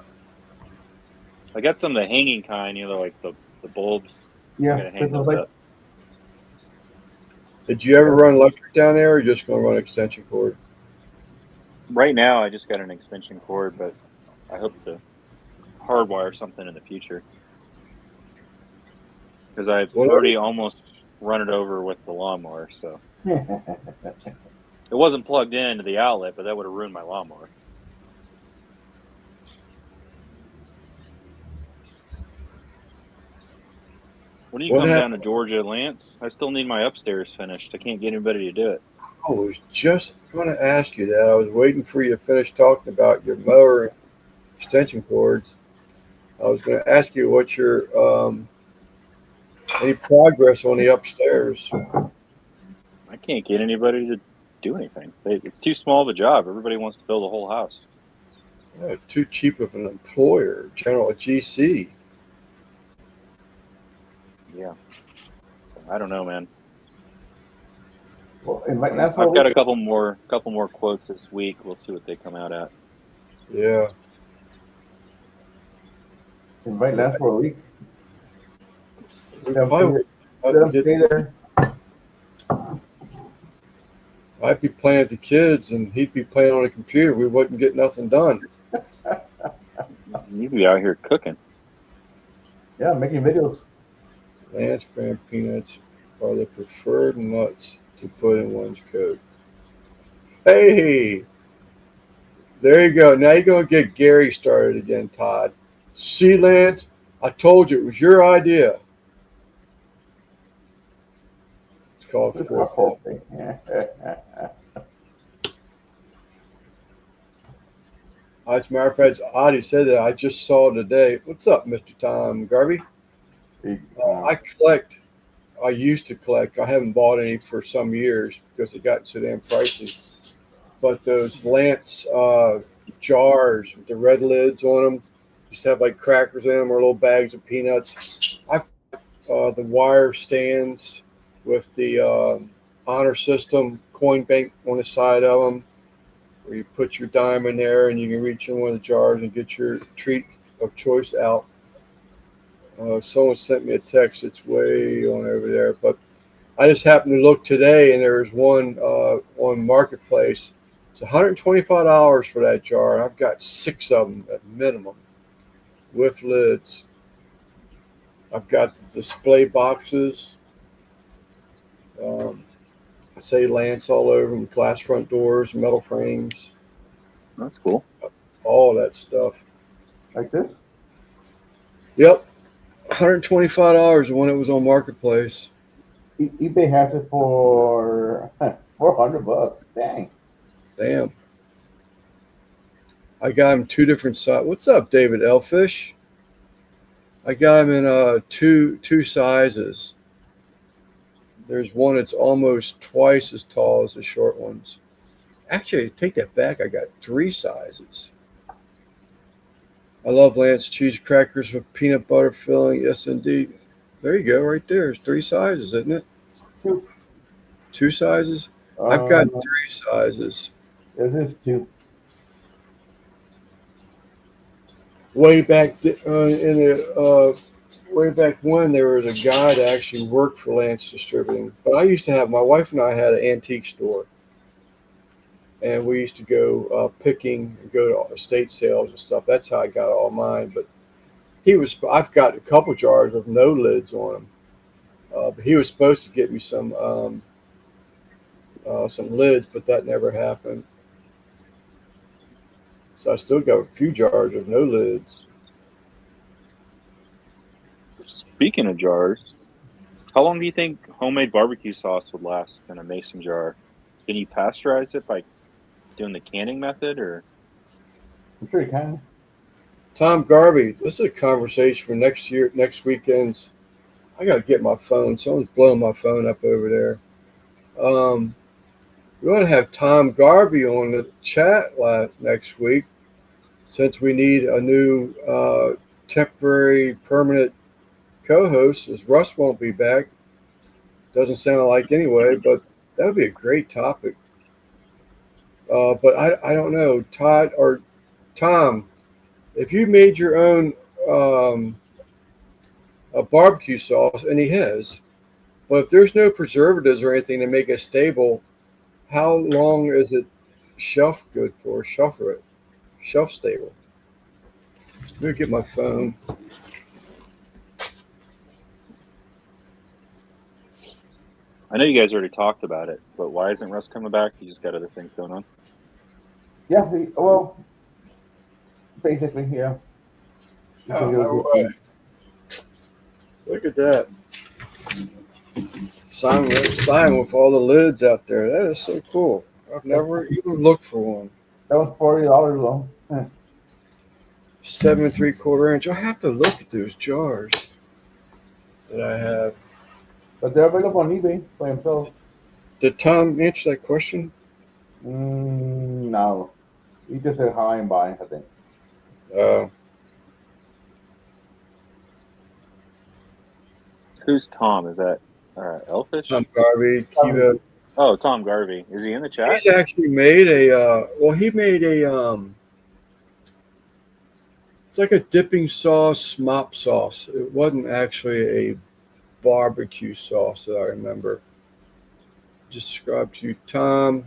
I got some of the hanging kind, like the bulbs. I Yeah, gotta hang Christmas those lights. up. Did you ever run electric down there, or just gonna run extension cord? Right now I just got an extension cord, but I hope to hardwire something in the future. Because I've already almost run it over with the lawnmower, so it wasn't plugged into the outlet, but that would have ruined my lawnmower. When you come down to Georgia, Lance, I still need my upstairs finished. I can't get anybody to do it. I was just going to ask you that. I was waiting for you to finish talking about your mower and extension cords. I was going to ask you what your any progress on the upstairs. I can't get anybody to do anything. It's too small of a job. Everybody wants to build a whole house. Too cheap of an employer, General GC. Yeah. I don't know, man. Well, I've got a couple more quotes this week. We'll see what they come out at. Yeah. Invite Lance for a week. I'd be playing with the kids, and he'd be playing on a computer. We wouldn't get nothing done. You'd be out here cooking. Yeah, making videos. Lance brand peanuts are the preferred nuts to put in one's coat. Hey, there you go. Now you're going to get Gary started again, Todd. See, Lance, I told you it was your idea. It's called foreplay. As a matter of fact, Adi said that I just saw today. What's up, Mr. Tom Garvey? I used to collect. I haven't bought any for some years because it got so damn pricey. But those Lance jars with the red lids on them, just have like crackers in them or little bags of peanuts. The wire stands with the honor system coin bank on the side of them, where you put your dime in there and you can reach in one of the jars and get your treat of choice out. Someone sent me a text. It's way on over there, but I just happened to look today, and there's one on Marketplace. It's $125 for that jar. I've got 6 of them at minimum with lids. I've got the display boxes. I say Lance all over them, glass front doors, metal frames. That's cool. All that stuff. Like this? Yep. $125 when it was on Marketplace. eBay has it for $400. Dang. Damn. I got him 2 different sizes. What's up, David Elfish? I got them in two sizes. There's one that's almost twice as tall as the short ones. Actually, I take that back. I got three sizes. I love Lance cheese crackers with peanut butter filling. Yes, indeed. There you go, right there. It's three sizes, isn't it? Two. Two sizes. I've got Um, three sizes. this is two. Way back way back when there was a guy that actually worked for Lance Distributing. But I used to have my wife and I had an antique store, and we used to go picking and go to estate sales and stuff. That's how I got all mine. But I've got a couple jars with no lids on them. But he was supposed to get me some lids, but that never happened. So I still got a few jars with no lids. Speaking of jars, how long do you think homemade barbecue sauce would last in a mason jar? Can you pasteurize it by doing the canning method, or? I'm sure you can. Tom Garvey, this is a conversation for next weekend's. I got to get my phone. Someone's blowing my phone up over there. We want to have Tom Garvey on the chat next week, since we need a new temporary permanent co-host, as Russ won't be back. Doesn't sound like anyway, but that would be a great topic. But I don't know, Todd or Tom, if you made your own a barbecue sauce, and he has, but if there's no preservatives or anything to make it stable, how long is it shelf good for? Shelf stable. Let me get my phone. I know you guys already talked about it, but why isn't Russ coming back? You just got other things going on. Yeah, well, basically, yeah. Oh, right. Look at that. Sign with all the lids out there. That is so cool. I've never even looked for one. That was $40 though. 7 3/4 inch. I have to look at those jars that I have. But they're available on eBay by themselves. Did Tom answer that question? No. He just said hi and bye, I think. Who's Tom? Is that Elfish? Tom Garvey, Kiva. Oh, Tom Garvey. Is he in the chat? He's actually made he made a it's like a dipping sauce, mop sauce. It wasn't actually a barbecue sauce that I remember. Just subscribe to Tom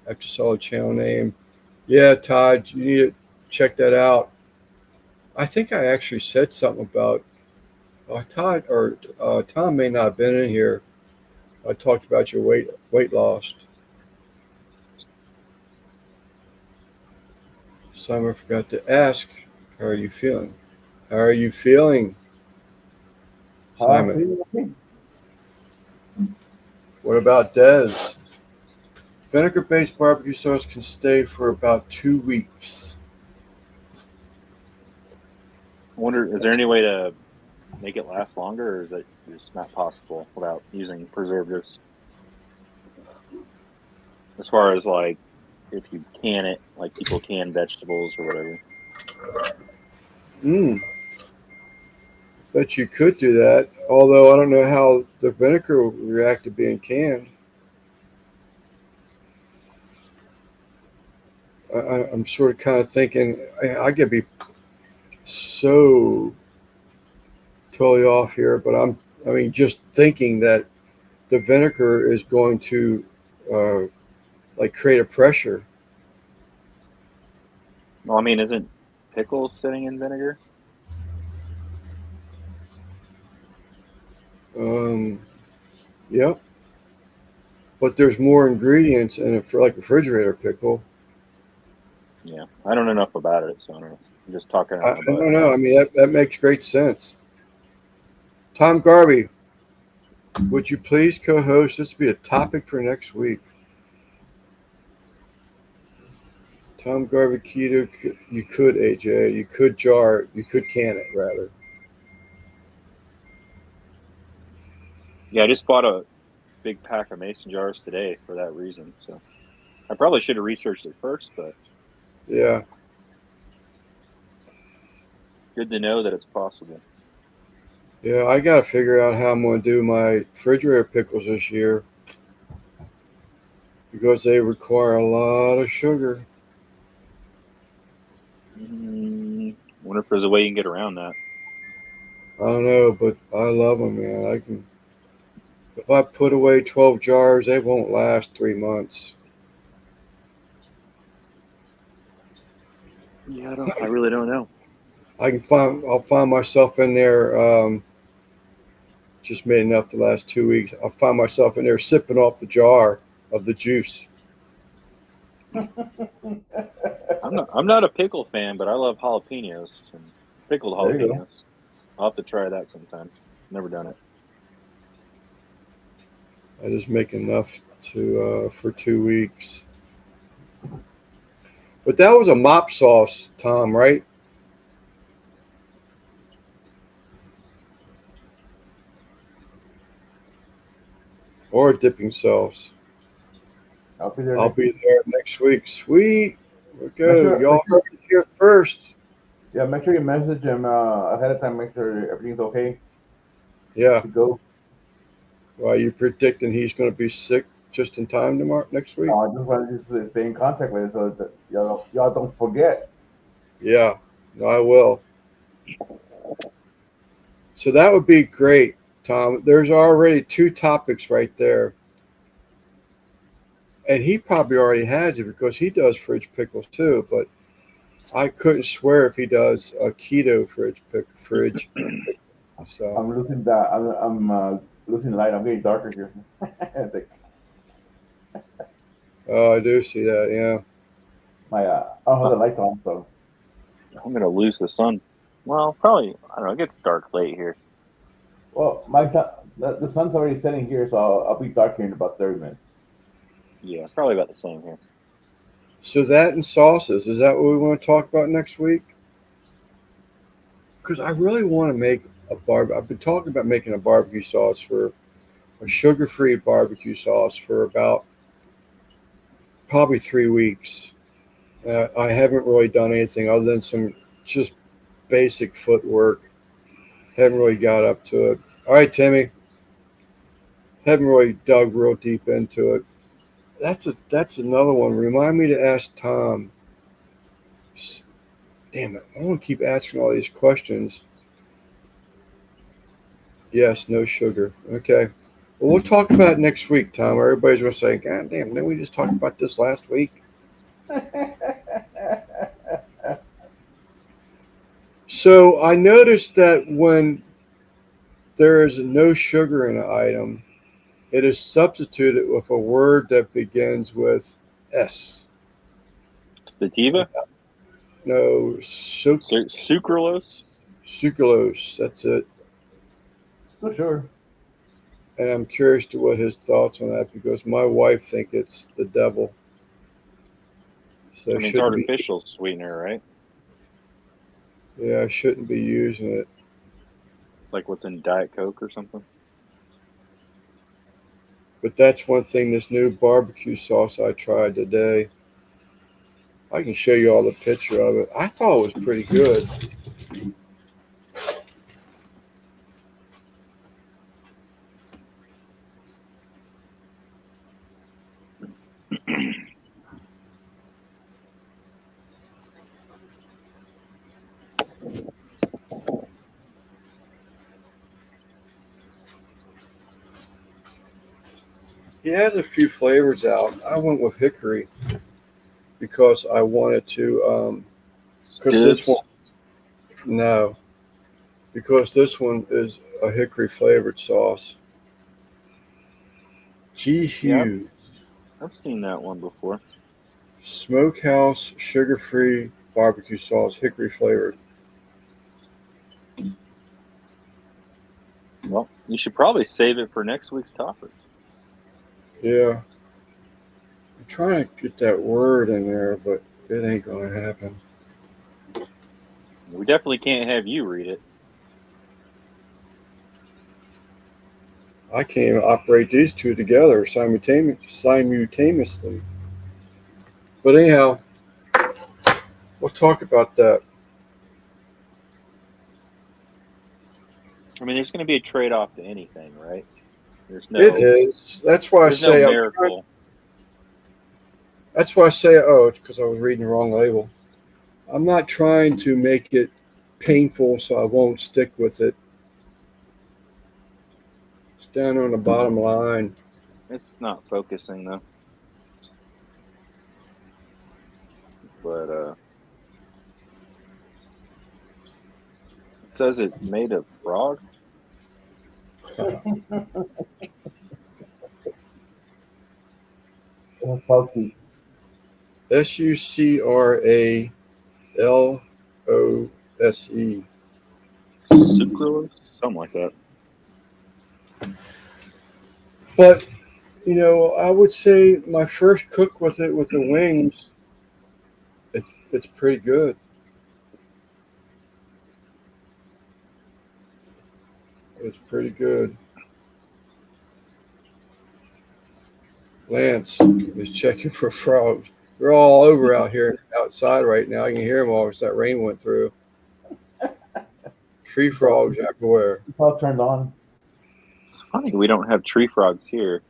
after saw the channel name. Yeah, Todd, you need to check that out. I think I actually said something about Todd or Tom may not have been in here. I talked about your weight loss. Summer forgot to ask, how are you feeling? How are you feeling, Simon? What about Des? Vinegar-based barbecue sauce can stay for about 2 weeks. I wonder, is there any way to make it last longer, or is it just not possible without using preservatives? As far as like, if you can it, like people can vegetables or whatever. Bet you could do that, although I don't know how the vinegar will react to being canned. I'm sort of kind of thinking I could be so totally off here, but just thinking that the vinegar is going to like create a pressure. Well, I mean, isn't pickles sitting in vinegar? Yep. But there's more ingredients in it for like refrigerator pickle. Yeah, I don't know enough about it, so I don't know. I'm just talking I about it. don't know. I mean, that makes great sense. Tom Garvey, would you please co-host? This would be a topic for next week. Tom Garvey keto, you could, AJ. You could jar it. You could can it, rather. Yeah, I just bought a big pack of mason jars today for that reason. So I probably should have researched it first, but Yeah. good to know that it's possible. Yeah, I got to figure out how I'm going to do my refrigerator pickles this year because they require a lot of sugar. Wonder if there's a way you can get around that. I don't know, but I love them, man. I can. If I put away 12 jars, they won't last 3 months. Yeah, I really don't know. I'll find myself in there. Just made enough the last 2 weeks. I'll find myself in there sipping off the jar of the juice. I'm not a pickle fan, but I love jalapenos and pickled There you go. jalapenos. I'll have to try that sometime. Never done it. I just make enough to for 2 weeks. But that was a mop sauce, Tom, right? Or a dipping sauce. I'll be there. I'll be there next week. Sweet. We're Make good. sure- Y'all make sure- heard it here first. Yeah, make sure you message him ahead of time. Make sure everything's okay Yeah. to go. Well, you predicting he's going to be sick just in time tomorrow next week? I just wanted you to stay in contact with it so that y'all don't forget. Yeah. No, I will. So that would be great, Tom. There's already 2 topics right there. And he probably already has it because he does fridge pickles too. But I couldn't swear if he does a keto fridge. So I'm losing that. I'm losing light. I'm getting darker here. I do see that. Yeah. I don't have the lights on, so I'm gonna lose the sun. Well, probably. I don't know. It gets dark late here. well, the sun's already setting here, so I'll be dark here in about 30 minutes. Yeah, probably about the same here. So that and sauces, is that what we want to talk about next week? Because I really want to make I've been talking about making a barbecue sauce for a sugar-free barbecue sauce for about probably 3 weeks. I haven't really done anything other than some just basic footwork. Haven't really got up to it. All right, Timmy. Haven't really dug real deep into it. That's another one. Remind me to ask Tom. Damn it! I want to keep asking all these questions. Yes, no sugar. Okay. Well, we'll talk about it next week, Tom. Everybody's going to say, God damn, didn't we just talk about this last week? So I noticed that when there is no sugar in an item, it is substituted with a word that begins with S. Sativa? No, Sucralose? sucralose. That's it. So sure. And I'm curious to what his thoughts on that because my wife thinks it's the devil. So I mean, it's artificial sweetener, right? Yeah, I shouldn't be using it. Like what's in Diet Coke or something? But that's one thing, this new barbecue sauce I tried today. I can show you all the picture of it. I thought it was pretty good. He has a few flavors out. I went with hickory because I wanted to. Because this one, no, because this one is a hickory flavored sauce. G. Hughes I've seen that one before. Smokehouse sugar-free barbecue sauce, hickory flavored. Well, you should probably save it for next week's topic. Yeah, I'm trying to get that word in there, but it ain't gonna happen. We definitely can't have you read it. I can't even operate these two together simultaneously. But anyhow, we'll talk about that. I mean, there's going to be a trade-off to anything, right? There's It no is. That's why I there's no say I'm trying. miracle. That's why I say, oh, it's because I was reading the wrong label. I'm not trying to make it painful so I won't stick with it. It's down on the bottom line. It's not focusing though. But it says it's made of frog. Funky. SUCRALOSE. Sucralose, something like that. But I would say my first cook with it with the wings, it's pretty good. It's pretty good. Lance is checking for frogs. They're all over out here outside right now. I can hear them all as that rain went through. Tree frogs everywhere. It's all turned on. It's funny we don't have tree frogs here.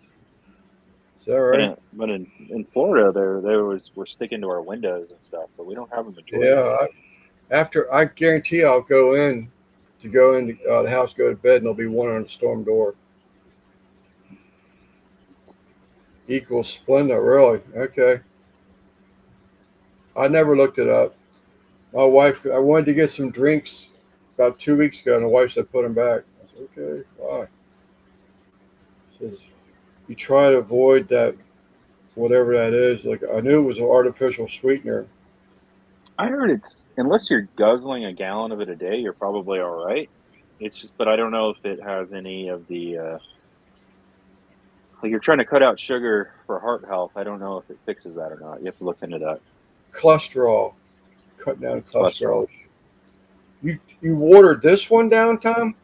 Is that right? But in Florida, we're sticking to our windows and stuff, but we don't have a majority. Yeah. I guarantee I'll go in the house, go to bed, and there'll be one on the storm door. Equals Splenda, really? Okay. I never looked it up. My wife, I wanted to get some drinks about 2 weeks ago, and the wife said, put them back. I said, okay, why? She says, you try to avoid that, whatever that is. Like, I knew it was an artificial sweetener. I heard it's, unless you're guzzling a gallon of it a day, you're probably all right. It's just, but I don't know if it has any of the, like you're trying to cut out sugar for heart health. I don't know if it fixes that or not. You have to look into that. Cholesterol, cutting down cholesterol. You watered this one down, Tom?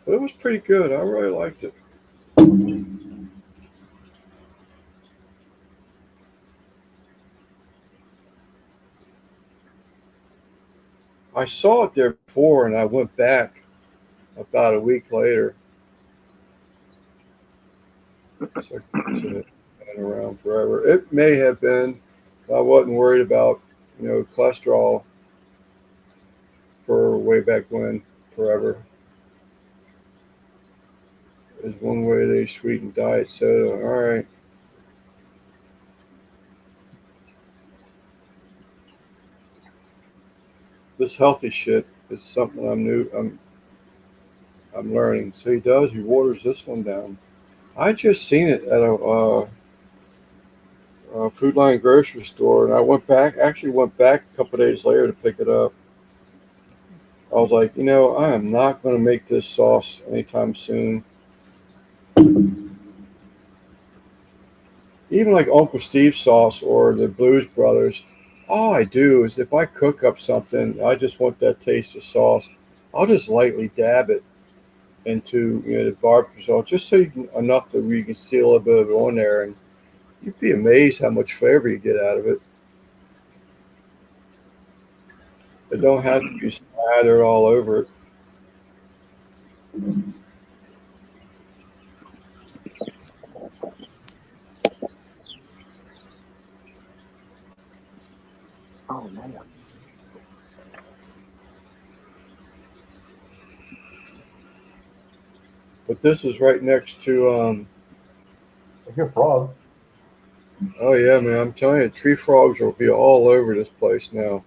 But it was pretty good. I really liked it. I saw it there before, and I went back about a week later. So it's been around forever. It may have been. I wasn't worried about cholesterol for way back when, forever. There's one way they sweeten diet soda. All right. This healthy shit is something I'm learning. So he waters this one down. I just seen it at a Food Line grocery store, and I went back a couple of days later to pick it up. I was like, I am not going to make this sauce anytime soon. Even like Uncle Steve's sauce or the Blues Brothers, all I do is if I cook up something, I just want that taste of sauce, I'll just lightly dab it into the barbecue sauce, just so enough that you can see a little bit of it on there, and you'd be amazed how much flavor you get out of it. It don't have to be slathered all over it. Oh man. But this is right next to It's your frog. oh yeah, man, I'm telling you, tree frogs will be all over this place now.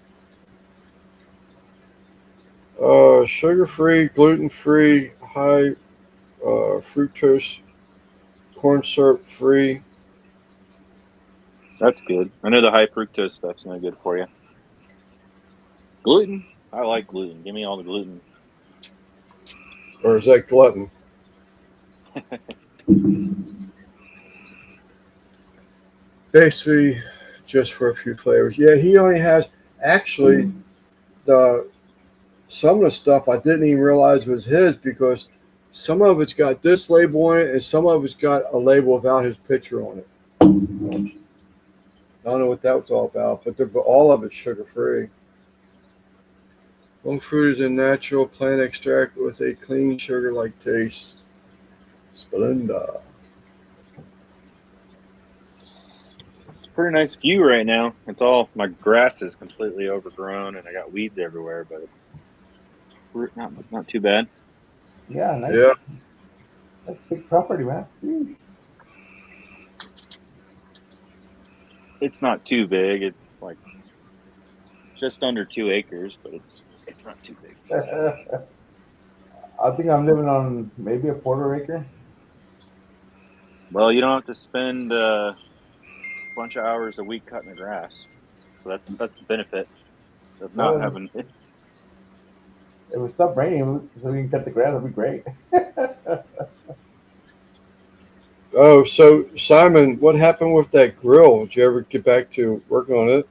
Sugar-free, gluten-free, high fructose, corn syrup free. That's good. I know the high fructose stuff's not good for you. Gluten? I like gluten. Give me all the gluten. Or is that glutton? Basically, just for a few flavors. Yeah, he only has actually the some of the stuff I didn't even realize was his because some of it's got this label on it and some of it's got a label without his picture on it. I don't know what that was all about, but all of it's sugar free. Monk fruit is a natural plant extract with a clean sugar-like taste. Splenda. It's a pretty nice view right now. It's all my grass is completely overgrown and I got weeds everywhere, but it's not too bad. Yeah, nice. Yeah. That's big property, man. Jeez. It's not too big. It's like just under 2 acres, but it's not too big. I think I'm living on maybe a quarter acre. Well, you don't have to spend a bunch of hours a week cutting the grass, so that's the benefit of not Well, having it. If it stopped raining, so we can cut the grass, that'd be great. Oh, so Simon, what happened with that grill? Did you ever get back to working on it?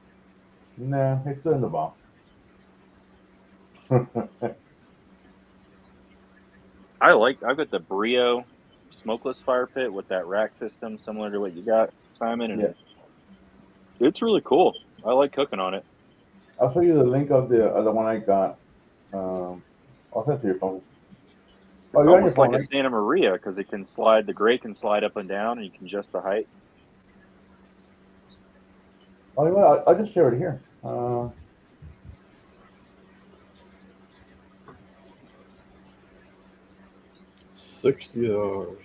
No, it's still in the box. I've got the Brio smokeless fire pit with that rack system, similar to what you got, Simon, and Yeah. it's really cool. I like cooking on it. I'll show you the link of the other one I got. I'll send it to your phone. Oh, It's you're on your almost like phone, a right? Santa Maria because it can slide. The grate can slide up and down, and you can adjust the height. Oh, you know what? I'll just share it here. $60.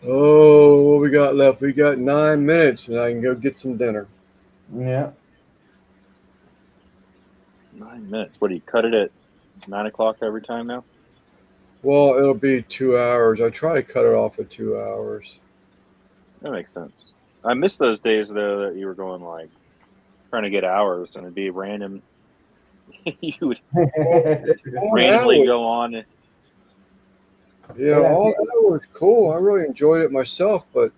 Oh, what we got left? We got 9 minutes, and I can go get some dinner. Yeah. 9 minutes. What do you cut it at 9 o'clock every time now? Well, it'll be 2 hours. I try to cut it off at 2 hours. That makes sense. I miss those days though that you were going like trying to get hours and it'd be random. You would All randomly that go on. Yeah, all that was cool. I really enjoyed it myself, but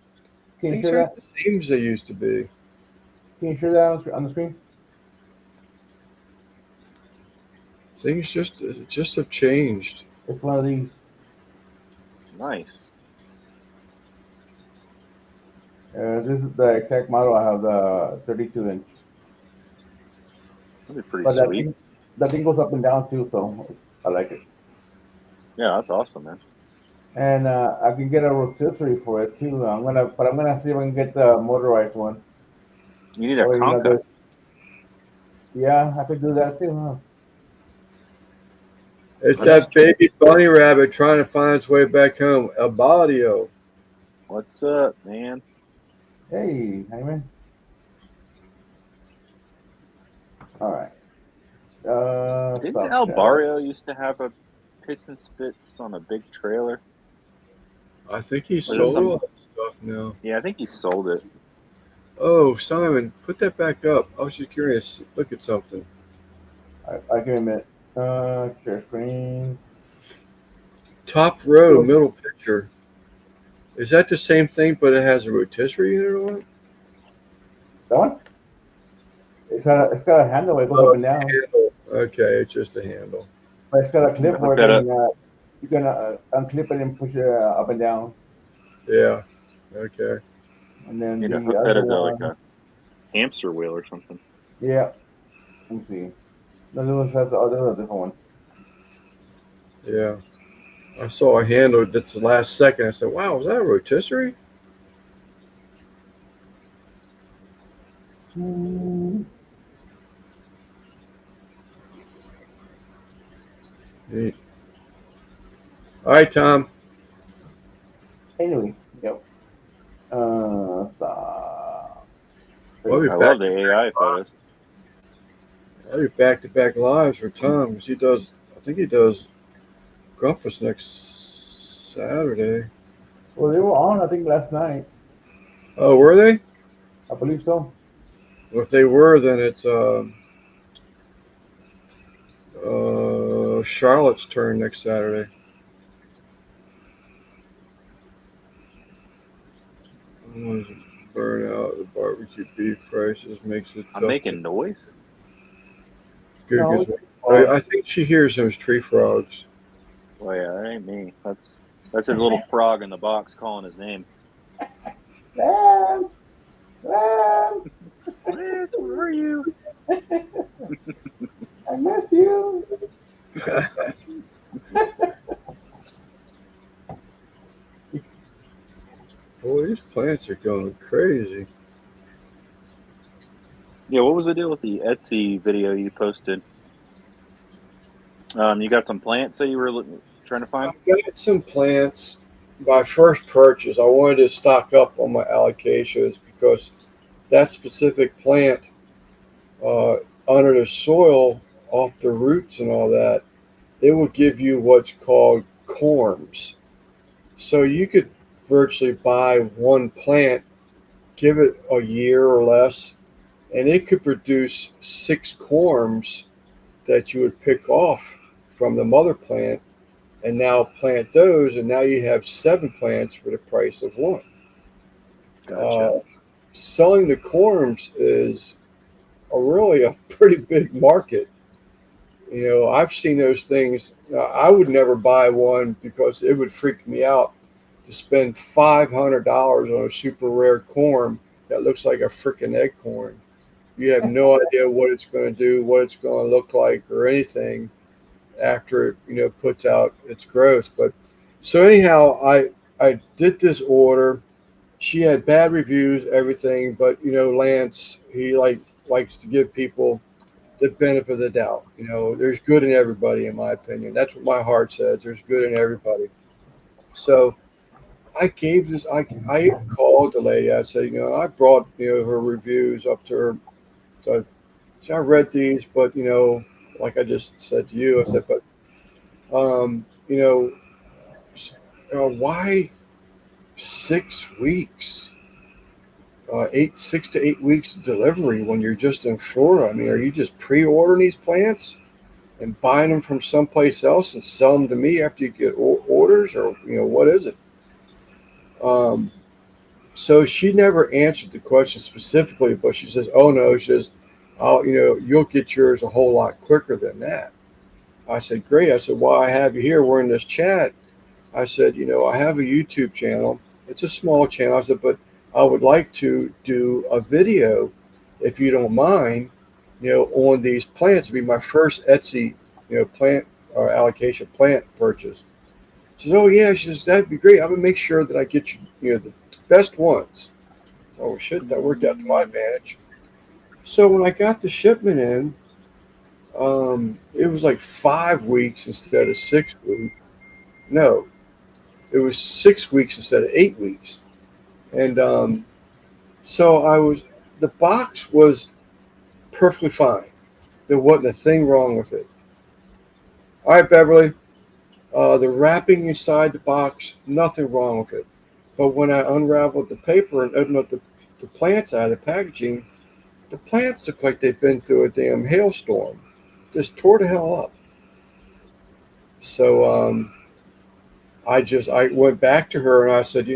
Can you things share aren't that? the same as they used to be. Can you share that on the screen? Things just have changed. It's one of these. Nice. This is the exact model. I have the 32-inch. That'd be pretty But sweet. that thing goes up and down too, so I like it. Yeah, that's awesome, man. And I can get a rotisserie for it too. I'm gonna see if I can get the motorized one. You need a Or, Conca. yeah, I could do that too, huh? It's that baby bunny rabbit trying to find its way back home. El Barrio. What's up, man? Hey, Hyman. All right. Didn't El Barrio used to have a Pits and Spits on a big trailer? I think he it sold some- all that stuff now. Yeah, I think he sold it. Oh, Simon, put that back up. I was just curious. Look at something. I can admit. Share screen. Top row, middle picture. Is that the same thing, but it has a rotisserie unit on it? That one? It's got a handle. It goes up and down. Handle. Okay, it's just a handle. But it's got a clip where Look you can unclip it and push it up and down. Yeah. Okay. And then You know, the hook that other into one, like a hamster wheel or something. yeah. Let me see. No, this one has the other different one. Yeah. I saw a handle that's the last second. I said, wow, is that a rotisserie? Neat. All right, Tom. Anyway, yep. Stop. Well, I love the AI photos. I'll be back-to-back lives for Tom because I think he does Grumpus next Saturday. Well, they were on, I think, last night. Oh, were they? I believe so. Well, if they were, then it's Charlotte's turn next Saturday. burnout. The barbecue beef prices makes it I'm tough. making noise. Google's- No. I think she hears those tree frogs. Well, yeah, that ain't me. That's his little frog in the box calling his name. Lance, Lance, Lance, where are you? I miss you. Boy, these plants are going crazy. Yeah, what was the deal with the Etsy video you posted? You got some plants that you were trying to find? I've got some plants. My first purchase, I wanted to stock up on my allocations because that specific plant, under the soil, off the roots and all that, it will give you what's called corms. So you could virtually buy one plant, give it a year or less, and it could produce 6 corms that you would pick off from the mother plant and now plant those, and now you have 7 plants for the price of one. Gotcha. Selling the corms is really a pretty big market. You know, I've seen those things. I would never buy one because it would freak me out to spend $500 on a super rare corm that looks like a freaking acorn. You have no idea what it's going to do, what it's going to look like, or anything after it, puts out its growth. But so anyhow, I did this order. She had bad reviews, everything, but Lance, he likes to give people the benefit of the doubt. There's good in everybody, in my opinion. That's what my heart says. There's good in everybody. So I gave this. I called the lady. I said, I brought her reviews up to her. So I read these, but like I just said to you, I said, but why 6 weeks? 6 to 8 weeks delivery when you're just in Florida. I mean, are you just pre-ordering these plants and buying them from someplace else and sell them to me after you get orders, or what is it? So she never answered the question specifically, but she says, "Oh no," she says, "I'll you'll get yours a whole lot quicker than that." I said, "Great." I said, "Well, I have you here. We're in this chat." I said, "I have a YouTube channel. It's a small channel." I said, "But I would like to do a video, if you don't mind, on these plants. It'd be my first Etsy, plant or allocation plant purchase." She says, "Oh yeah," she says, "that'd be great. I'm gonna make sure that I get you, the best ones." Oh shit, that worked out to my advantage. So when I got the shipment in, it was like 5 weeks instead of 6 weeks. No, it was 6 weeks instead of 8 weeks. And so the box was perfectly fine. There wasn't a thing wrong with it. All right, Beverly, the wrapping inside the box, nothing wrong with it. But when I unraveled the paper and opened up the plants out of the packaging, the plants look like they've been through a damn hailstorm. Just tore the hell up. So I went back to her and I said,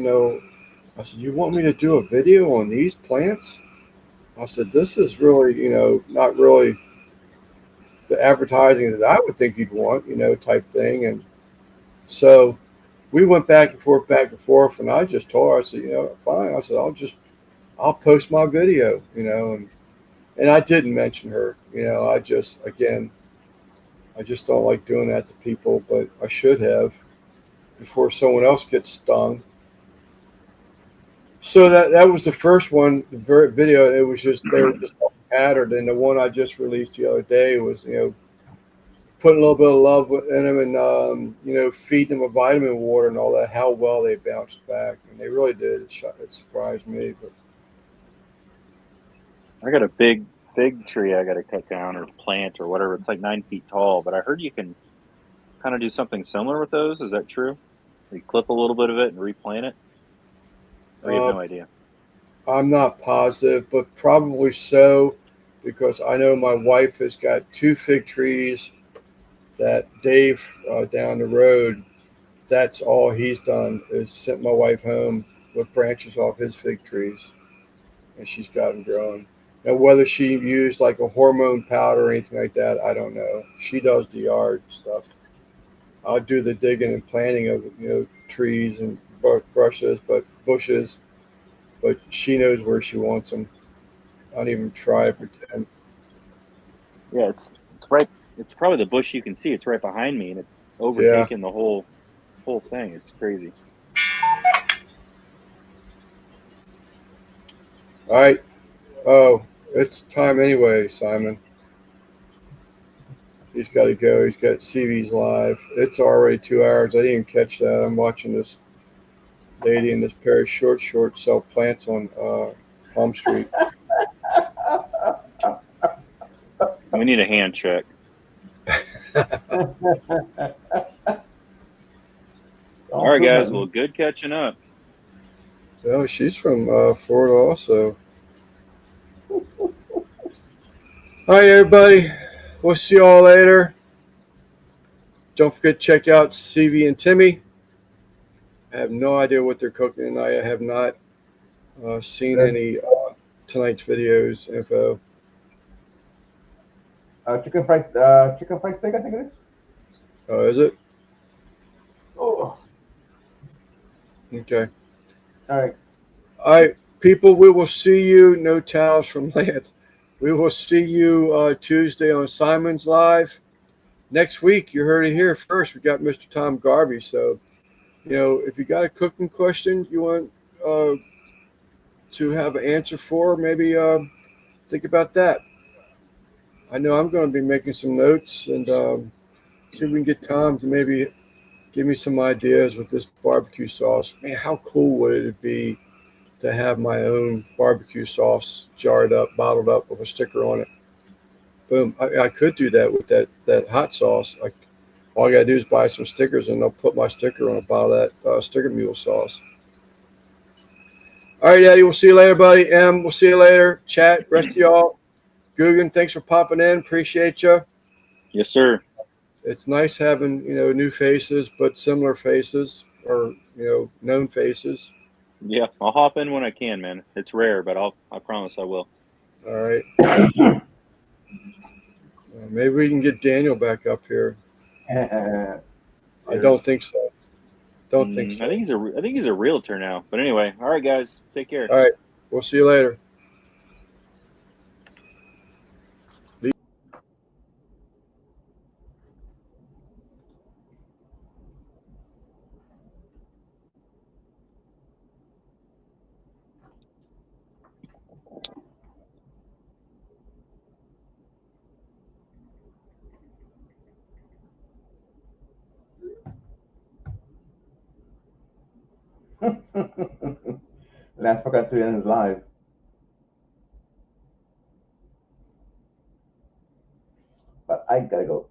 I said, "You want me to do a video on these plants?" I said, "This is really, not really the advertising that I would think you'd want, type thing." And so we went back and forth, and I just told her, I said, "Fine." I said, I'll post my video, and I didn't mention her, I just don't like doing that to people, but I should have before someone else gets stung. So that was the first one, the video. It was just, they were just all tattered, and the one I just released the other day was, putting a little bit of love in them and feeding them a vitamin water and all that. How well they bounced back, and they really did. It surprised me. But I got a big fig tree I got to cut down or plant or whatever. It's like 9 feet tall, but I heard you can kind of do something similar with those. Is that true? You clip a little bit of it and replant it? Or you have no idea? I'm not positive, but probably so, because I know my wife has got 2 fig trees that Dave down the road, that's all he's done is sent my wife home with branches off his fig trees. and she's got them growing. Now, whether she used like a hormone powder or anything like that, I don't know. She does the yard stuff. I'll do the digging and planting of trees and bushes, but she knows where she wants them. I don't even try to pretend. Yeah, it's right. It's probably the bush you can see. It's right behind me, and it's Yeah. overtaken the whole thing. It's crazy. All right. Oh, it's time anyway, Simon. He's got to go. He's got CV's live. It's already 2 hours. I didn't even catch that. I'm watching this lady in this pair of shorts sell plants on Palm Street. We need a hand check. All right, guys. Well, good catching up. Oh, she's from Florida also. All right, everybody. We'll see you all later. Don't forget to check out CV and Timmy. I have no idea what they're cooking tonight. I have not seen any tonight's videos info. Chicken fried steak, I think it is. Oh, is it? Oh, Okay. all right. All right, people, we will see you. No towels from Lance. We will see you Tuesday on Simon's Live. Next week, you heard it here first. We got Mr. Tom Garvey. So, if you got a cooking question you want to have an answer for, maybe think about that. I know I'm going to be making some notes and see if we can get Tom to maybe give me some ideas with this barbecue sauce. Man, how cool would it be to have my own barbecue sauce jarred up, bottled up with a sticker on it? Boom. I could do that with that hot sauce. All I got to do is buy some stickers and I'll put my sticker on a bottle of that Sticker Mule sauce. All right, Eddie, we'll see you later, buddy. M, we'll see you later. Chat, rest of y'all. Guggen, thanks for popping in. Appreciate you. Yes, sir. It's nice having, new faces, but similar faces or, known faces. Yeah, I'll hop in when I can, man. It's rare, but I promise I will. All right. Maybe we can get Daniel back up here. I don't think so. Don't think so. I think he's a realtor now. But anyway, all right, guys, take care. All right. We'll see you later. Last forgot to end his live. But I gotta go.